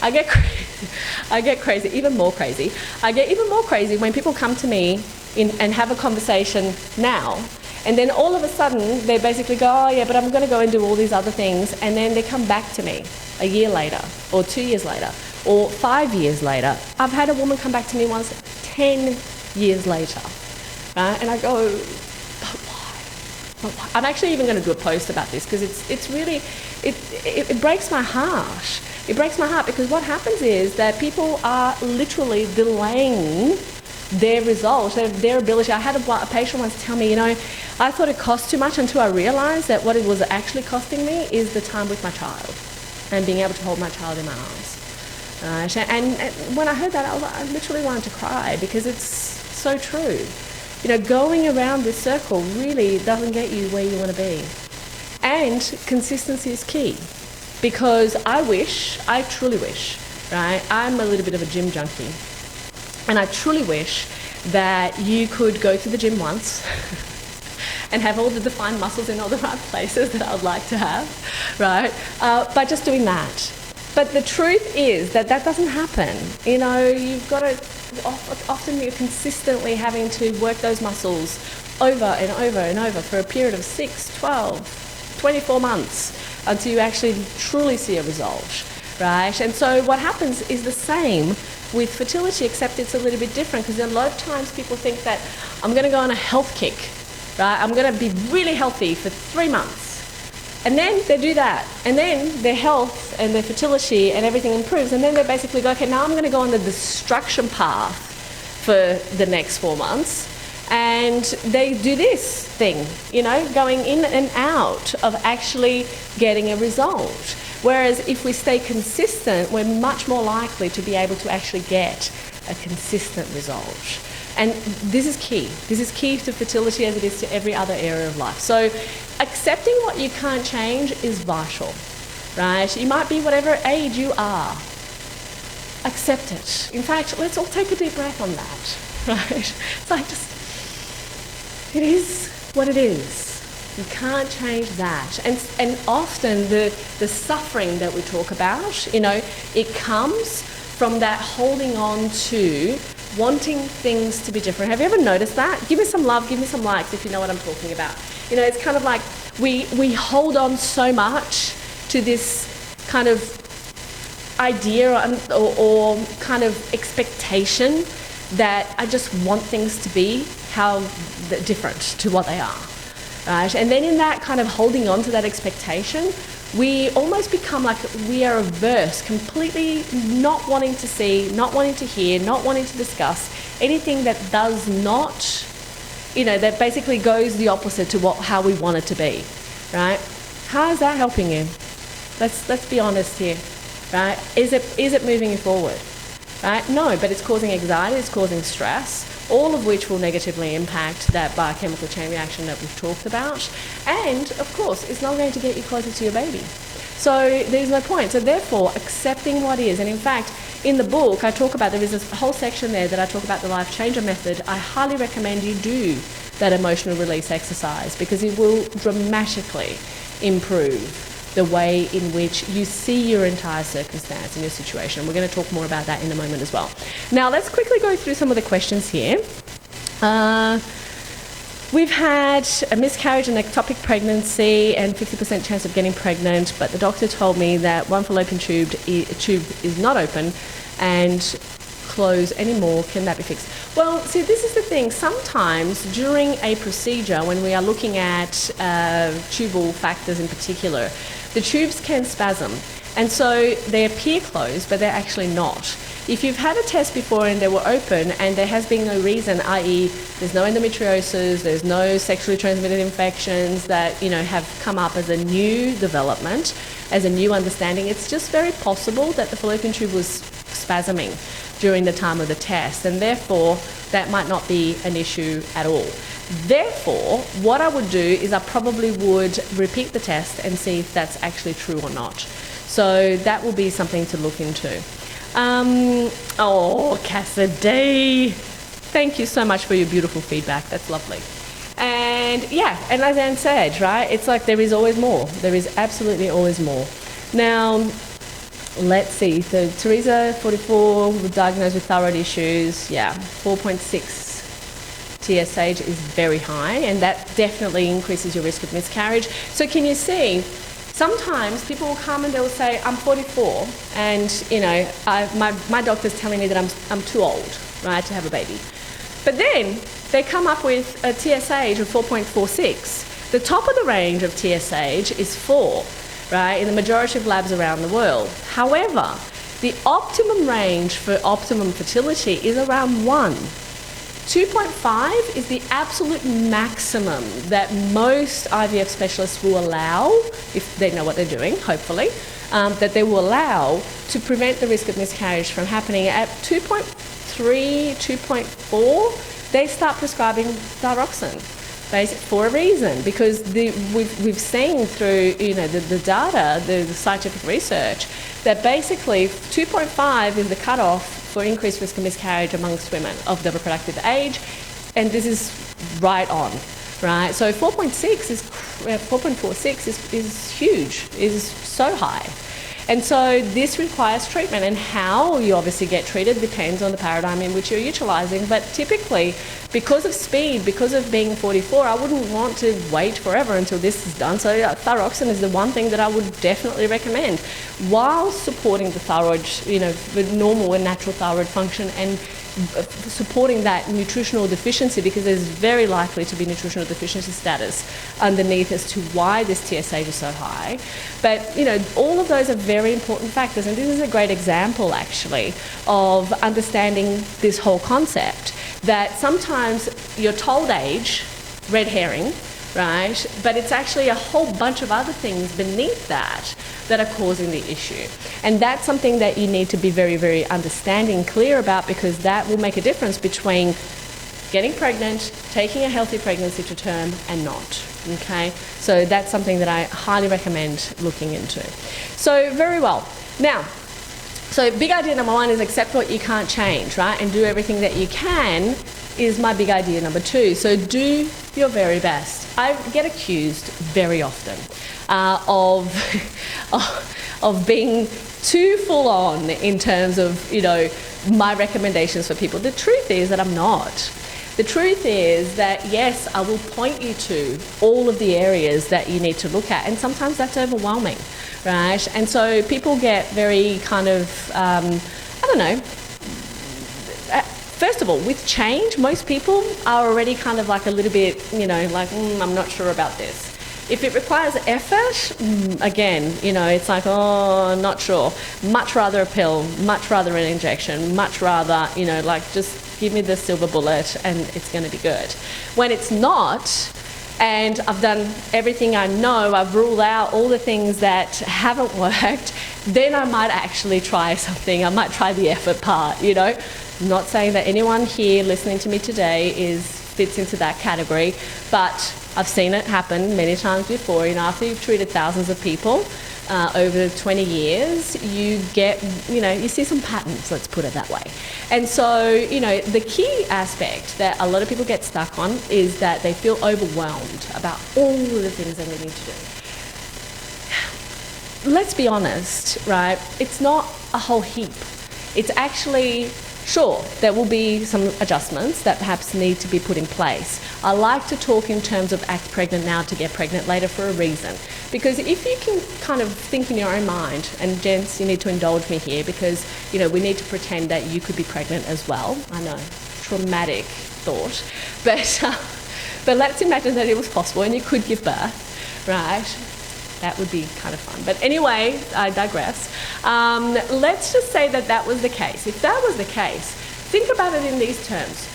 I get crazy, even more crazy. I get even more crazy when people come to me and have a conversation now, and then all of a sudden they basically go, oh yeah, but I'm going to go and do all these other things, and then they come back to me a year later or 2 years later or 5 years later. I've had a woman come back to me once 10 years later, right? And I go, but why? I'm actually even going to do a post about this because it's really, it breaks my heart. It breaks my heart because what happens is that people are literally delaying their results, their ability. I had a patient once tell me, I thought it cost too much until I realised that what it was actually costing me is the time with my child and being able to hold my child in my arms. And when I heard that, I literally wanted to cry because it's so true. Going around this circle really doesn't get you where you want to be. And consistency is key because I truly wish, right? I'm a little bit of a gym junkie. And I truly wish that you could go to the gym once and have all the defined muscles in all the right places that I would like to have, right? By just doing that. But the truth is that doesn't happen. You've got to, often you're consistently having to work those muscles over and over and over for a period of 6, 12, 24 months until you actually truly see a result. right? And so what happens is the same with fertility, except it's a little bit different, because a lot of times people think that I'm going to go on a health kick, right? I'm going to be really healthy for 3 months. And then they do that, and then their health and their fertility and everything improves, and then they basically go, okay, now I'm going to go on the destruction path for the next 4 months, and they do this thing, you know, going in and out of actually getting a result. Whereas if we stay consistent, we're much more likely to be able to actually get a consistent result. And this is key. This is key to fertility as it is to every other area of life. So accepting what you can't change is vital, right? You might be whatever age you are. Accept it. In fact, let's all take a deep breath on that, right? It's like it is what it is. You can't change that. And often the suffering that we talk about, you know, it comes from that holding on to wanting things to be different. Have you ever noticed that? Give me some love, give me some likes if you know what I'm talking about. You know, it's kind of like we hold on so much to this kind of idea or kind of expectation that I just want things to be how different to what they are, right? And then in that kind of holding on to that expectation, we almost become like we are averse, completely not wanting to see, not wanting to hear, not wanting to discuss anything that does not, you know, that basically goes the opposite to how we want it to be, right? How is that helping you? Let's be honest here, right? Is it moving you forward, right? No, but it's causing anxiety, it's causing stress, all of which will negatively impact that biochemical chain reaction that we've talked about. And, of course, it's not going to get you closer to your baby. So there's no point. So therefore, accepting what is. And in fact, in the book, I talk about, there is a whole section there that I talk about the life changer method. I highly recommend you do that emotional release exercise, because it will dramatically improve the way in which you see your entire circumstance and your situation. We're going to talk more about that in a moment as well. Now, let's quickly go through some of the questions here. We've had a miscarriage and ectopic pregnancy and 50% chance of getting pregnant, but the doctor told me that one fallopian tube is not open and close anymore. Can that be fixed? Well, see, this is the thing. Sometimes during a procedure, when we are looking at tubal factors in particular, the tubes can spasm, and so they appear closed, but they're actually not. If you've had a test before and they were open and there has been no reason, i.e. there's no endometriosis, there's no sexually transmitted infections that, you know, have come up as a new development, as a new understanding, it's just very possible that the fallopian tube was spasming during the time of the test, and therefore that might not be an issue at all. Therefore, what I would do is I probably would repeat the test and see if that's actually true or not. So that will be something to look into. Oh, Cassidy, thank you so much for your beautiful feedback. That's lovely. And yeah, and as Anne said, right, it's like there is always more. There is absolutely always more. Now, let's see. So Teresa, 44, was diagnosed with thyroid issues. Yeah, 4.6 TSH is very high, and that definitely increases your risk of miscarriage. So can you see? Sometimes people will come and they will say, I'm 44 and, you know, my doctor's telling me that I'm too old, right, to have a baby. But then they come up with a TSH of 4.46. The top of the range of TSH is 4, right, in the majority of labs around the world. However, the optimum range for optimum fertility is around 1. 2.5 is the absolute maximum that most IVF specialists will allow, if they know what they're doing, hopefully, that they will allow to prevent the risk of miscarriage from happening. At 2.3, 2.4, they start prescribing thyroxine for a reason, because we've seen through, you know, the data, the scientific research, that basically 2.5 is the cutoff for increased risk of miscarriage amongst women of the reproductive age, and this is right on, right? So 4.46 is 4.46 is huge, is so high. And so this requires treatment, and how you obviously get treated depends on the paradigm in which you're utilising. But typically, because of speed, because of being 44, I wouldn't want to wait forever until this is done. So thyroxine is the one thing that I would definitely recommend, while supporting the thyroid, the normal and natural thyroid function, and supporting that nutritional deficiency, because there's very likely to be nutritional deficiency status underneath as to why this TSH is so high. But all of those are very important factors, and this is a great example actually of understanding this whole concept, that sometimes you're told age, red herring, right? But it's actually a whole bunch of other things beneath that that are causing the issue. And that's something that you need to be very, very understanding, clear about, because that will make a difference between getting pregnant, taking a healthy pregnancy to term, and not. Okay? So that's something that I highly recommend looking into. So very well. Now, so big idea number one is accept what you can't change, right? And do everything that you can is my big idea number two. So do your very best. I get accused very often of being too full on in terms of, my recommendations for people. The truth is that I'm not. The truth is that, yes, I will point you to all of the areas that you need to look at, and sometimes that's overwhelming, right? And so people get very kind of, first of all, with change, most people are already kind of like a little bit, I'm not sure about this. If it requires effort, again, it's like, oh, not sure. Much rather a pill, much rather an injection, much rather, just give me the silver bullet and it's going to be good. When it's not, and I've done everything I know, I've ruled out all the things that haven't worked, then I might actually try something. I might try the effort part, I'm not saying that anyone here listening to me today fits into that category, but I've seen it happen many times before. After you've treated thousands of people over 20 years, you get, you see some patterns, let's put it that way. And so, the key aspect that a lot of people get stuck on is that they feel overwhelmed about all of the things they need to do. Let's be honest, right? It's not a whole heap. It's actually, sure, there will be some adjustments that perhaps need to be put in place. I like to talk in terms of act pregnant now to get pregnant later for a reason. Because if you can kind of think in your own mind, and gents, you need to indulge me here, because, we need to pretend that you could be pregnant as well. I know, traumatic thought. But let's imagine that it was possible and you could give birth, right? That would be kind of fun. But anyway, I digress. Let's just say that was the case. If that was the case, think about it in these terms.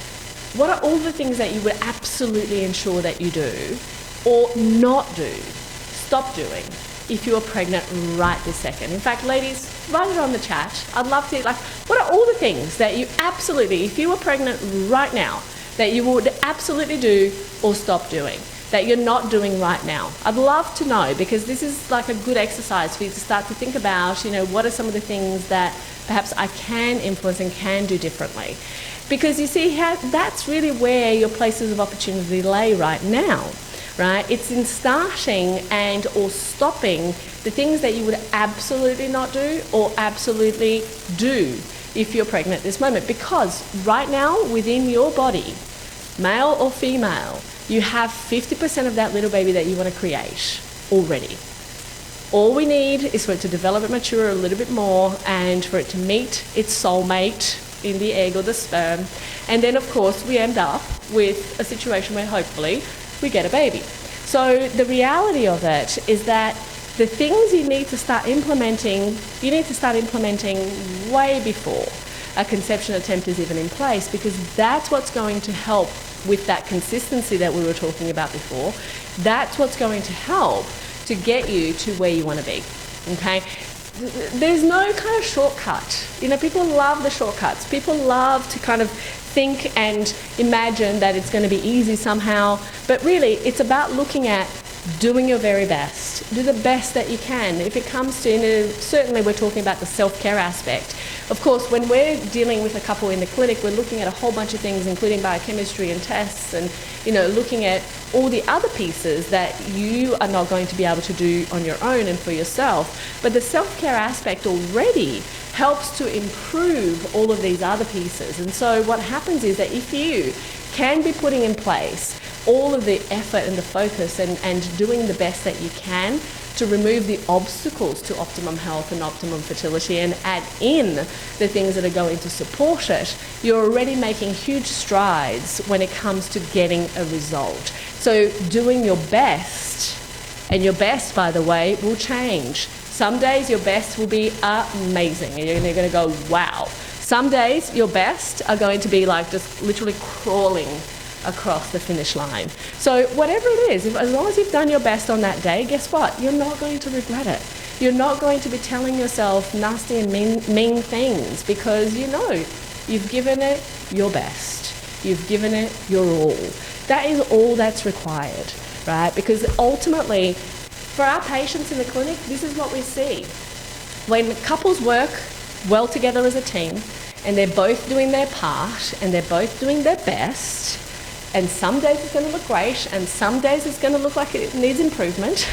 What are all the things that you would absolutely ensure that you do or not do, stop doing, if you are pregnant right this second? In fact, ladies, write it on the chat. I'd love to, what are all the things that you absolutely, if you were pregnant right now, that you would absolutely do or stop doing, that you're not doing right now? I'd love to know, because this is like a good exercise for you to start to think about, what are some of the things that perhaps I can influence and can do differently. Because you see, that's really where your places of opportunity lay right now, right? It's in starting and or stopping the things that you would absolutely not do or absolutely do if you're pregnant at this moment. Because right now, within your body, male or female, you have 50% of that little baby that you want to create already. All we need is for it to develop and mature a little bit more, and for it to meet its soulmate in the egg or the sperm. And then, of course, we end up with a situation where hopefully we get a baby. So the reality of it is that the things you need to start implementing, way before a conception attempt is even in place, because that's what's going to help with that consistency that we were talking about before. That's what's going to help to get you to where you want to be, okay? There's no kind of shortcut. People love the shortcuts. People love to kind of think and imagine that it's going to be easy somehow, but really it's about looking at doing your very best. Do the best that you can. If it comes to, certainly we're talking about the self-care aspect, Of course, when we're dealing with a couple in the clinic, we're looking at a whole bunch of things, including biochemistry and tests, and looking at all the other pieces that you are not going to be able to do on your own and for yourself. But the self-care aspect already helps to improve all of these other pieces. And so what happens is that if you can be putting in place all of the effort and the focus and doing the best that you can to remove the obstacles to optimum health and optimum fertility and add in the things that are going to support it, you're already making huge strides when it comes to getting a result. So doing your best, and your best, by the way, will change. Some days your best will be amazing and you're going to go, wow. Some days your best are going to be like just literally crawling across the finish line. So whatever it is, as long as you've done your best on that day, guess what? You're not going to regret it. You're not going to be telling yourself nasty and mean things, because you've given it your best. You've given it your all. That is all that's required, right? Because ultimately, for our patients in the clinic, this is what we see. When couples work well together as a team, and they're both doing their part, and they're both doing their best, and some days it's going to look great, and some days it's going to look like it needs improvement,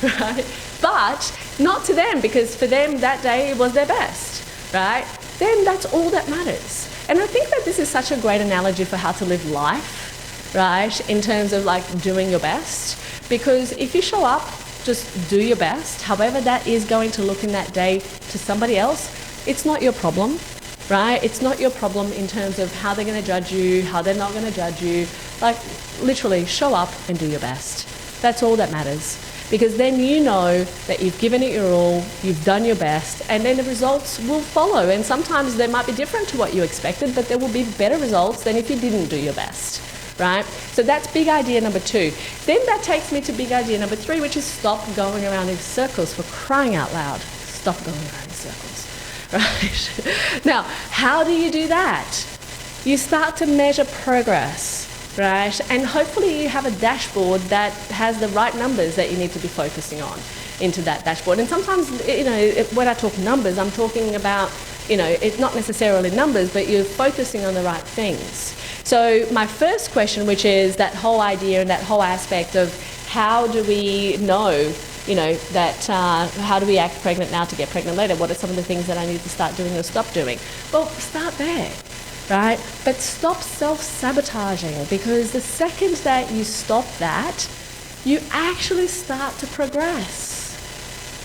right? But not to them, because for them that day was their best, right? Then that's all that matters. And I think that this is such a great analogy for how to live life, right? In terms of like doing your best. Because if you show up, just do your best, however that is going to look in that day to somebody else, it's not your problem. Right? It's not your problem in terms of how they're going to judge you, how they're not going to judge you. Like, literally, show up and do your best. That's all that matters. Because then you know that you've given it your all, you've done your best, and then the results will follow. And sometimes they might be different to what you expected, but there will be better results than if you didn't do your best. Right? So that's big idea number 2. Then that takes me to big idea number 3, which is stop going around in circles, for crying out loud. Stop going around in circles. Right? Now, how do you do that? You start to measure progress, right? And hopefully you have a dashboard that has the right numbers that you need to be focusing on into that dashboard. And sometimes, when I talk numbers, I'm talking about, it's not necessarily numbers, but you're focusing on the right things. So my first question, which is that whole idea and that whole aspect of how do we know that how do we act pregnant now to get pregnant later? What are some of the things that I need to start doing or stop doing? Well, start there, right? But stop self-sabotaging, because the second that you stop that, you actually start to progress,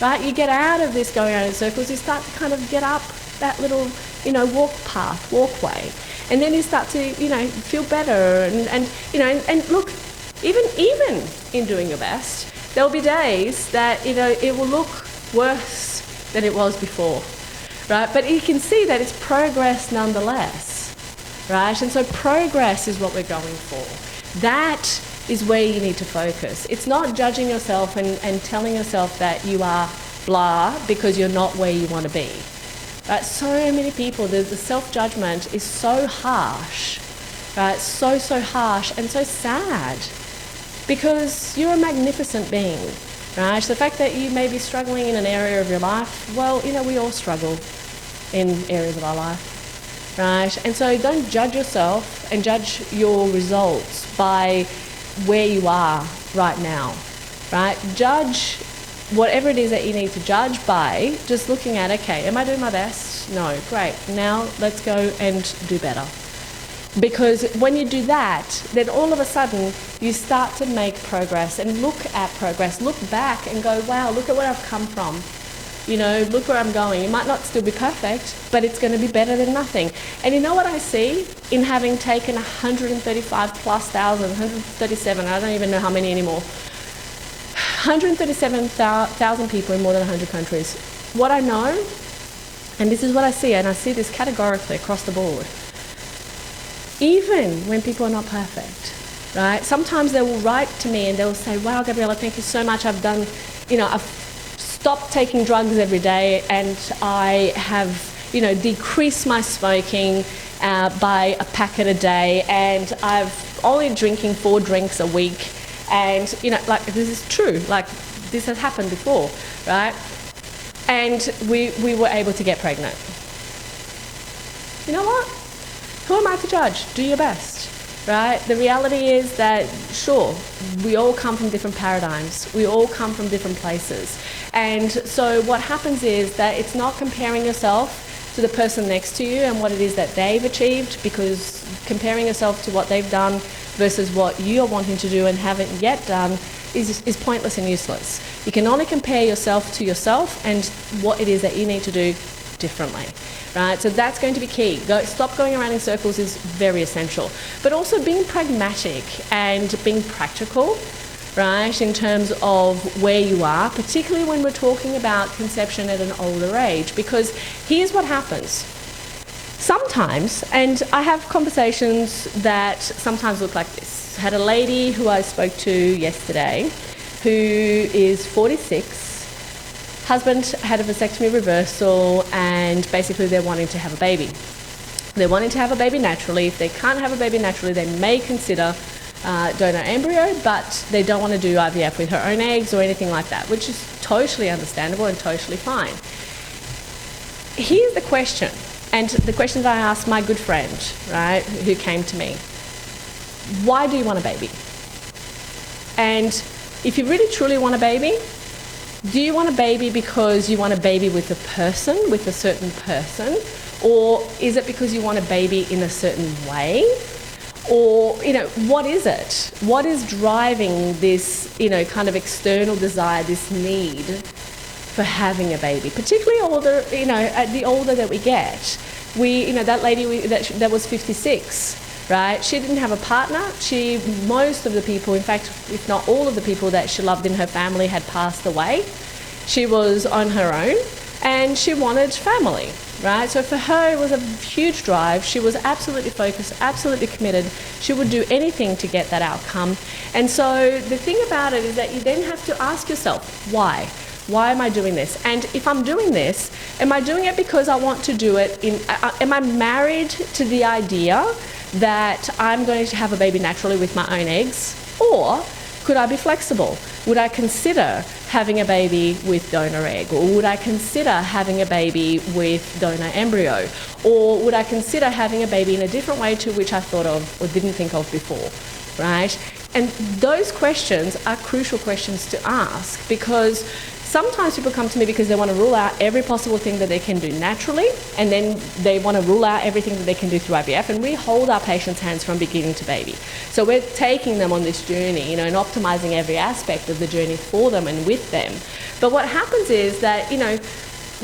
right? You get out of this going around in circles, you start to kind of get up that little, walkway. And then you start to, feel better and look, even in doing your best, there'll be days that, it will look worse than it was before, right? But you can see that it's progress nonetheless, right? And so progress is what we're going for. That is where you need to focus. It's not judging yourself and telling yourself that you are blah because you're not where you want to be, right? So many people, the self-judgment is so harsh, right? So harsh and so sad. Because you're a magnificent being, right? So the fact that you may be struggling in an area of your life, well, we all struggle in areas of our life, right? And so don't judge yourself and judge your results by where you are right now, right? Judge whatever it is that you need to judge by just looking at, okay, am I doing my best? No, great. Now let's go and do better. Because when you do that, then all of a sudden you start to make progress and look at progress, look back and go, wow, look at where I've come from. Look where I'm going. It might not still be perfect, but it's going to be better than nothing. And you know what I see in having taken 137, I don't even know how many anymore, 137,000 people in more than 100 countries. What I know, and this is what I see, and I see this categorically across the board, even when people are not perfect, right? Sometimes they will write to me and they'll say, wow, Gabriela, thank you so much. I've stopped taking drugs every day and I have, decreased my smoking by a packet a day, and I've only drinking 4 drinks a week. And, this is true. This has happened before, right? And we were able to get pregnant. you know what? Who am I to judge? Do your best, right? The reality is that, sure, we all come from different paradigms. We all come from different places. And so what happens is that it's not comparing yourself to the person next to you and what it is that they've achieved, because comparing yourself to what they've done versus what you're wanting to do and haven't yet done is pointless and useless. You can only compare yourself to yourself and what it is that you need to do differently, right? So that's going to be key. Stop going around in circles is very essential. But also being pragmatic and being practical, right, in terms of where you are, particularly when we're talking about conception at an older age, because here's what happens. Sometimes, and I have conversations that sometimes look like this. I had a lady who I spoke to yesterday who is 46, husband had a vasectomy reversal, and basically they're wanting to have a baby. They're wanting to have a baby naturally. If they can't have a baby naturally, they may consider donor embryo, but they don't want to do IVF with her own eggs or anything like that, which is totally understandable and totally fine. Here's the question, and the question that I asked my good friend, right, who came to me. Why do you want a baby? And if you really truly want a baby, do you want a baby because you want a baby with a person, with a certain person? Or is it because you want a baby in a certain way? Or, what is it? What is driving this, kind of external desire, this need for having a baby? Particularly older, the older that we get. That lady that was 56, right? She didn't have a partner. Most of the people, in fact, if not all of the people that she loved in her family had passed away. She was on her own and she wanted family, right? So for her, it was a huge drive. She was absolutely focused, absolutely committed. She would do anything to get that outcome. And so the thing about it is that you then have to ask yourself, why? Why am I doing this? And if I'm doing this, am I doing it because I want to do it am I married to the idea that I'm going to have a baby naturally with my own eggs? Or could I be flexible? Would I consider having a baby with donor egg? Or would I consider having a baby with donor embryo? Or would I consider having a baby in a different way to which I thought of or didn't think of before, right? And those questions are crucial questions to ask, because sometimes people come to me because they want to rule out every possible thing that they can do naturally, and then they want to rule out everything that they can do through IVF, and we hold our patients' hands from beginning to baby. So we're taking them on this journey, and optimizing every aspect of the journey for them and with them. But what happens is that,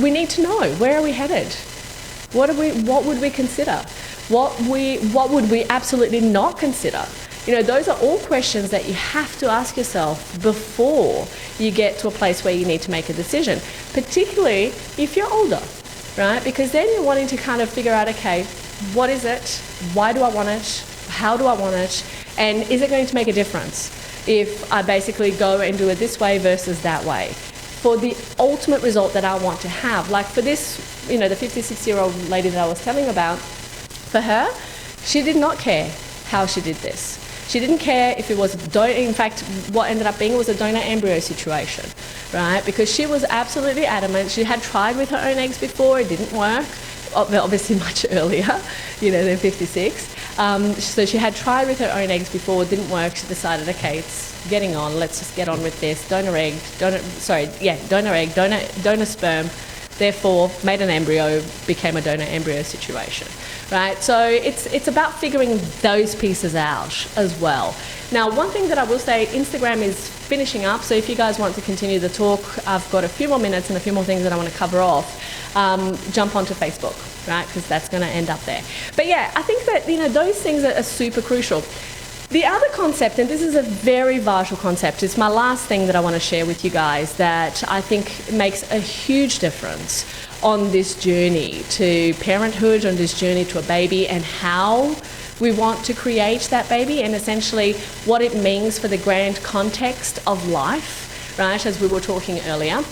we need to know, where are we headed? What would we consider? What would we absolutely not consider? Those are all questions that you have to ask yourself before you get to a place where you need to make a decision, particularly if you're older, right? Because then you're wanting to kind of figure out, okay, what is it? Why do I want it? How do I want it? And is it going to make a difference if I basically go and do it this way versus that way? For the ultimate result that I want to have, like for this, the 56-year-old lady that I was telling about, for her, she did not care how she did this. She didn't care if it was in fact, what ended up being was a donor embryo situation, right? Because she was absolutely adamant. She had tried with her own eggs before, it didn't work, obviously much earlier, than 56. So she had tried with her own eggs before, it didn't work. She decided, okay, it's getting on, let's just get on with this. Donor sperm, therefore made an embryo, became a donor embryo situation. Right, so it's about figuring those pieces out as well. Now, one thing that I will say, Instagram is finishing up, so if you guys want to continue the talk, I've got a few more minutes and a few more things that I want to cover off. Jump onto Facebook, right, because that's going to end up there. But yeah, I think that those things are super crucial. The other concept, and this is a very vital concept, it's my last thing that I want to share with you guys that I think makes a huge difference on this journey to parenthood, on this journey to a baby, and how we want to create that baby, and essentially what it means for the grand context of life, right, as we were talking earlier.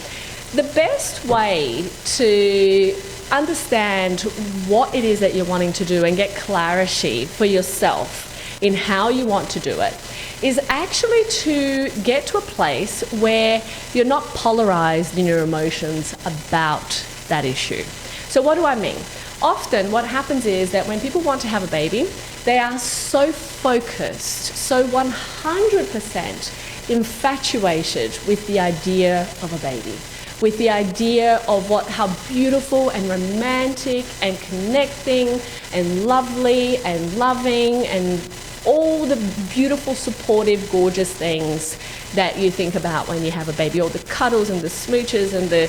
The best way to understand what it is that you're wanting to do and get clarity for yourself in how you want to do it is actually to get to a place where you're not polarized in your emotions about that issue. So what do I mean? often what happens is that when people want to have a baby, they are so focused, so 100% infatuated with the idea of a baby, with the idea of how beautiful and romantic and connecting and lovely and loving and all the beautiful, supportive, gorgeous things that you think about when you have a baby, all the cuddles and the smooches and the,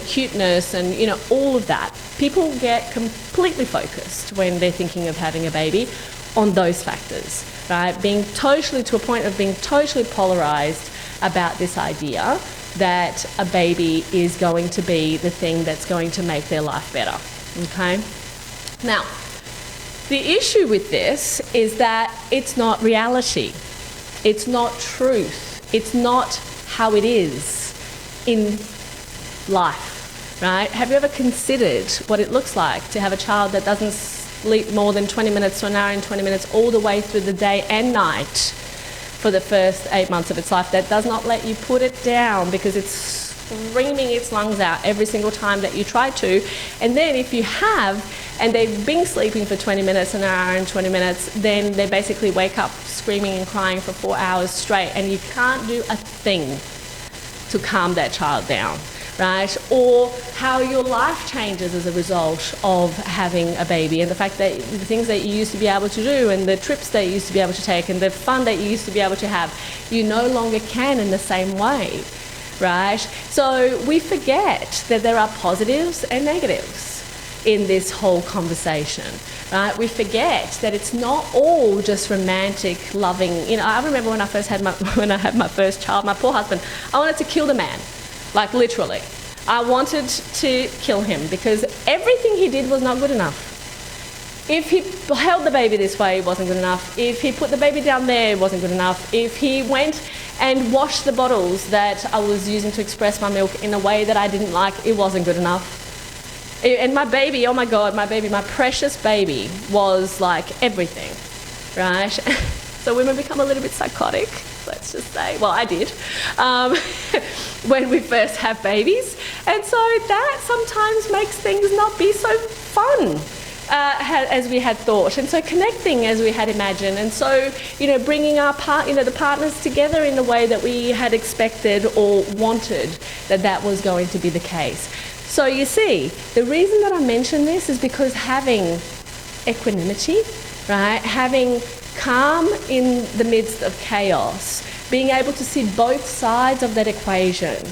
cuteness and, all of that. People get completely focused when they're thinking of having a baby on those factors, right? Being totally to a point of being totally polarized about this idea that a baby is going to be the thing that's going to make their life better, okay? Now, the issue with this is that it's not reality. It's not truth. It's not how it is in life, right? Have you ever considered what it looks like to have a child that doesn't sleep more than 20 minutes to an hour and 20 minutes all the way through the day and night for the first 8 months of its life, that does not let you put it down because it's screaming its lungs out every single time that you try to? And then if you have, and they've been sleeping for 20 minutes, an hour and 20 minutes, then they basically wake up screaming and crying for 4 hours straight, and you can't do a thing to calm that child down, right? Or how your life changes as a result of having a baby, and the fact that the things that you used to be able to do and the trips that you used to be able to take and the fun that you used to be able to have, you no longer can in the same way, right? So we forget that there are positives and negatives in this whole conversation, right? We forget that it's not all just romantic, loving. I remember when I had my first child, my poor husband, I wanted to kill the man, like literally. I wanted to kill him because everything he did was not good enough. If he held the baby this way, it wasn't good enough. If he put the baby down there, it wasn't good enough. If he went and washed the bottles that I was using to express my milk in a way that I didn't like, it wasn't good enough. And my baby, oh my God, my precious baby was like everything, right? So women become a little bit psychotic, let's just say. Well, I did, when we first have babies. And so that sometimes makes things not be so fun as we had thought, and so connecting as we had imagined, and so bringing our the partners together in the way that we had expected or wanted that was going to be the case. So you see, the reason that I mention this is because having equanimity, right, having calm in the midst of chaos, being able to see both sides of that equation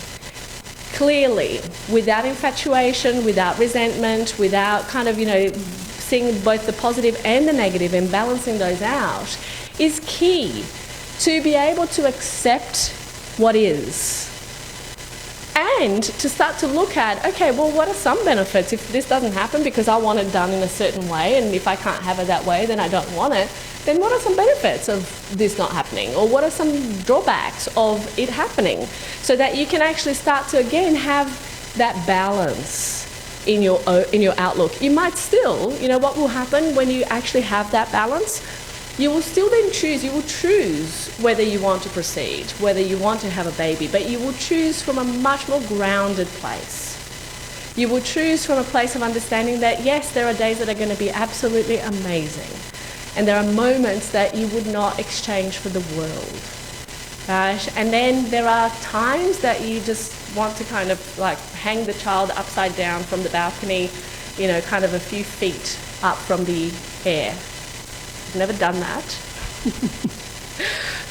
clearly, without infatuation, without resentment, without seeing both the positive and the negative and balancing those out, is key to be able to accept what is. And to start to look at, okay, well, what are some benefits if this doesn't happen because I want it done in a certain way, and if I can't have it that way, then I don't want it. Then what are some benefits of this not happening? Or what are some drawbacks of it happening? So that you can actually start to, again, have that balance in your outlook. You might still, what will happen when you actually have that balance? You will still then choose whether you want to proceed, whether you want to have a baby, but you will choose from a much more grounded place. You will choose from a place of understanding that, yes, there are days that are going to be absolutely amazing, and there are moments that you would not exchange for the world, right? And then there are times that you just want to kind of like hang the child upside down from the balcony, kind of a few feet up from the air. I've never done that.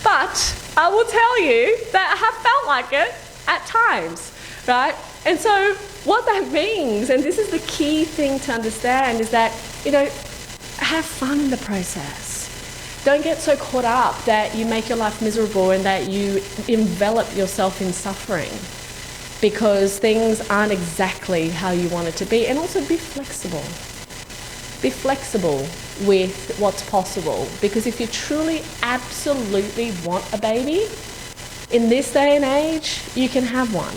But I will tell you that I have felt like it at times, right? And so what that means, and this is the key thing to understand, is that, have fun in the process. Don't get so caught up that you make your life miserable and that you envelop yourself in suffering because things aren't exactly how you want it to be. And also be flexible. Be flexible with what's possible, because if you truly absolutely want a baby in this day and age, you can have one.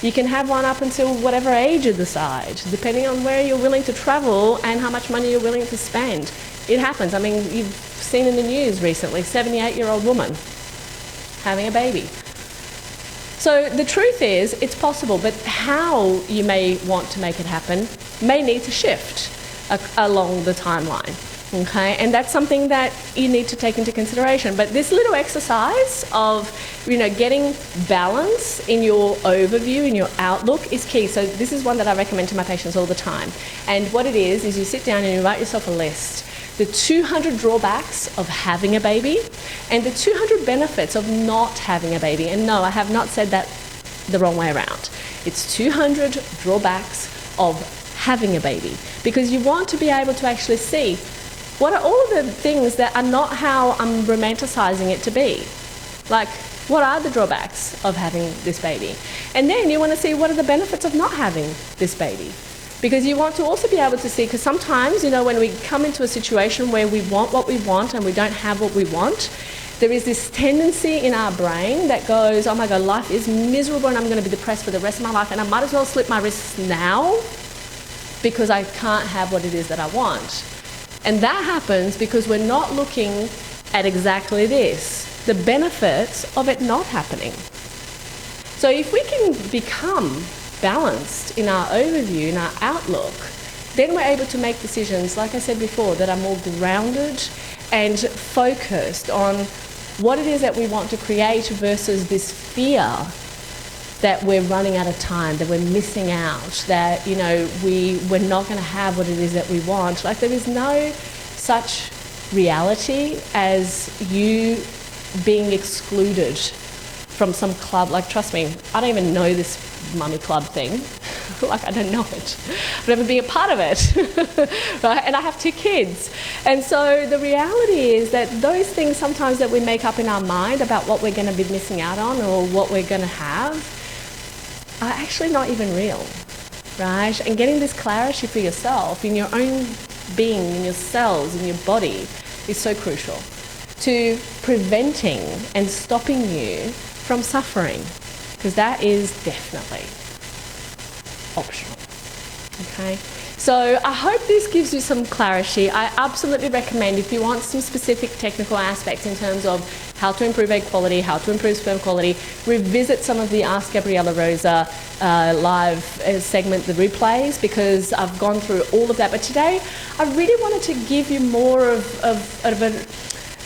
You can have one up until whatever age you decide, depending on where you're willing to travel and how much money you're willing to spend. It happens. I mean, you've seen in the news recently, 78-year-old woman having a baby. So the truth is, it's possible, but how you may want to make it happen may need to shift. along the timeline. Okay, and that's something that you need to take into consideration. But this little exercise of, getting balance in your overview, in your outlook is key. So this is one that I recommend to my patients all the time. And what it is you sit down and you write yourself a list. The 200 drawbacks of having a baby and the 200 benefits of not having a baby. And no, I have not said that the wrong way around. It's 200 drawbacks of having a baby, because you want to be able to actually see what are all of the things that are not how I'm romanticizing it to be. Like, what are the drawbacks of having this baby? And then you want to see what are the benefits of not having this baby. Because you want to also be able to see, because sometimes, when we come into a situation where we want what we want and we don't have what we want, there is this tendency in our brain that goes, oh my God, life is miserable and I'm going to be depressed for the rest of my life and I might as well slip my wrists now because I can't have what it is that I want. And that happens because we're not looking at exactly this, the benefits of it not happening. So if we can become balanced in our overview, in our outlook, then we're able to make decisions, like I said before, that are more grounded and focused on what it is that we want to create versus this fear that we're running out of time, that we're missing out, that, we're not going to have what it is that we want. Like, there is no such reality as you being excluded from some club. Like, trust me, I don't even know this mummy club thing. Like, I don't know it. I've never been a part of it. Right? And I have 2 kids. And so the reality is that those things sometimes that we make up in our mind about what we're going to be missing out on or what we're going to have are actually not even real, right? And getting this clarity for yourself in your own being, in your cells, in your body, is so crucial to preventing and stopping you from suffering, because that is definitely optional, okay? So I hope this gives you some clarity. I absolutely recommend, if you want some specific technical aspects in terms of how to improve egg quality, how to improve sperm quality, revisit some of the Ask Gabriela Rosa live segment, the replays, because I've gone through all of that. But today, I really wanted to give you more of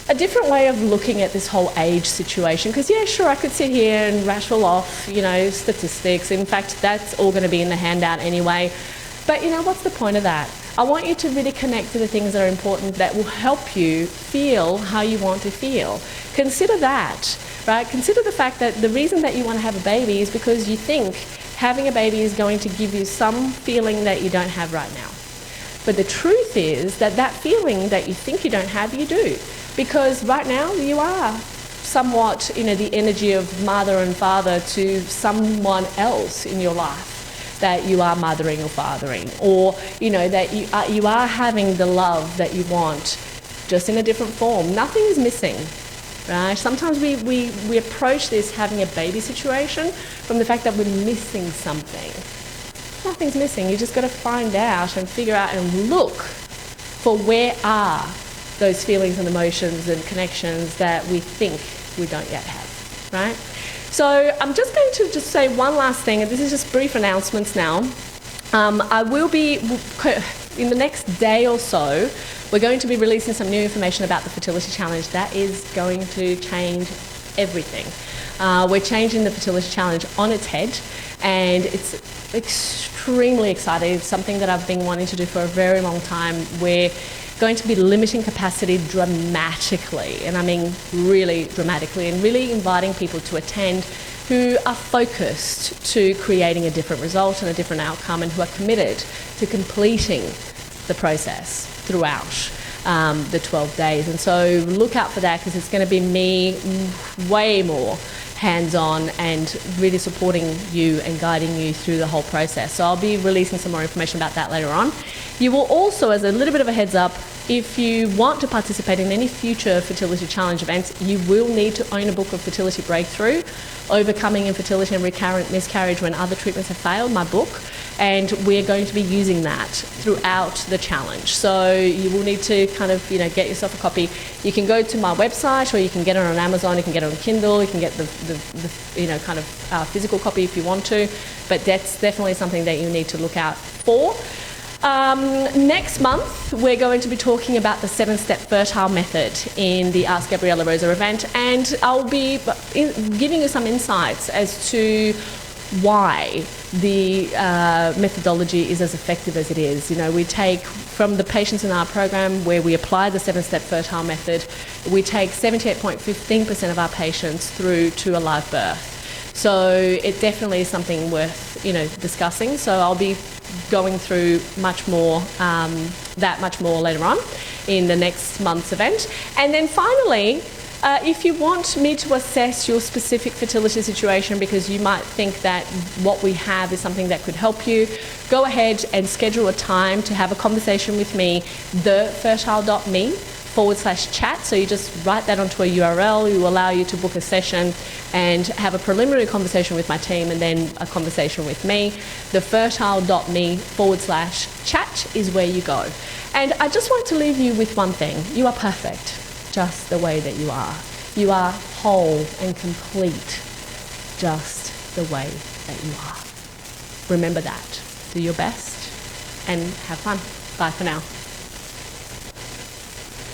a different way of looking at this whole age situation. Because yeah, sure, I could sit here and rattle off, statistics. In fact, that's all going to be in the handout anyway. But what's the point of that? I want you to really connect to the things that are important that will help you feel how you want to feel. Consider that, right? Consider the fact that the reason that you want to have a baby is because you think having a baby is going to give you some feeling that you don't have right now. But the truth is that that feeling that you think you don't have, you do. Because right now you are somewhat, the energy of mother and father to someone else in your life that you are mothering or fathering, or that you are having the love that you want, just in a different form. Nothing is missing, right? Sometimes we approach this having a baby situation from the fact that we're missing something. Nothing's missing. You just got to find out and figure out and look for where are those feelings and emotions and connections that we think we don't yet have, right? So I'm just going to say one last thing, and this is just brief announcements now. I will be, in the next day or so, we're going to be releasing some new information about the Fertility Challenge. That is going to change everything. We're changing the Fertility Challenge on its head, and it's extremely exciting. It's something that I've been wanting to do for a very long time. We're going to be limiting capacity dramatically, and I mean really dramatically, and really inviting people to attend who are focused to creating a different result and a different outcome, and who are committed to completing the process throughout the 12 days. And so look out for that, because it's going to be me way more hands-on and really supporting you and guiding you through the whole process. So I'll be releasing some more information about that later on. You will also, as a little bit of a heads up, if you want to participate in any future Fertility Challenge events, you will need to own a book of Fertility Breakthrough, Overcoming Infertility and Recurrent Miscarriage When Other Treatments Have Failed, my book, and we're going to be using that throughout the challenge. So you will need to kind of, get yourself a copy. You can go to my website, or you can get it on Amazon, you can get it on Kindle, you can get the physical copy if you want to, but that's definitely something that you need to look out for. Next month, we're going to be talking about the 7-step fertile method in the Ask Gabriela Rosa event, and I'll be giving you some insights as to why the methodology is as effective as it is. You know, we take from the patients in our program where we apply the 7-step fertile method, we take 78.15% of our patients through to a live birth. So it definitely is something worth, discussing. So I'll be going through much more later on in the next month's event. And then finally, if you want me to assess your specific fertility situation because you might think that what we have is something that could help you, go ahead and schedule a time to have a conversation with me, thefertile.me/chat. So you just write that onto a URL. It will allow you to book a session and have a preliminary conversation with my team and then a conversation with me. Thefertile.me/chat is where you go. And I just want to leave you with one thing. You are perfect, just the way that you are. You are whole and complete, just the way that you are. Remember that. Do your best and have fun. Bye for now.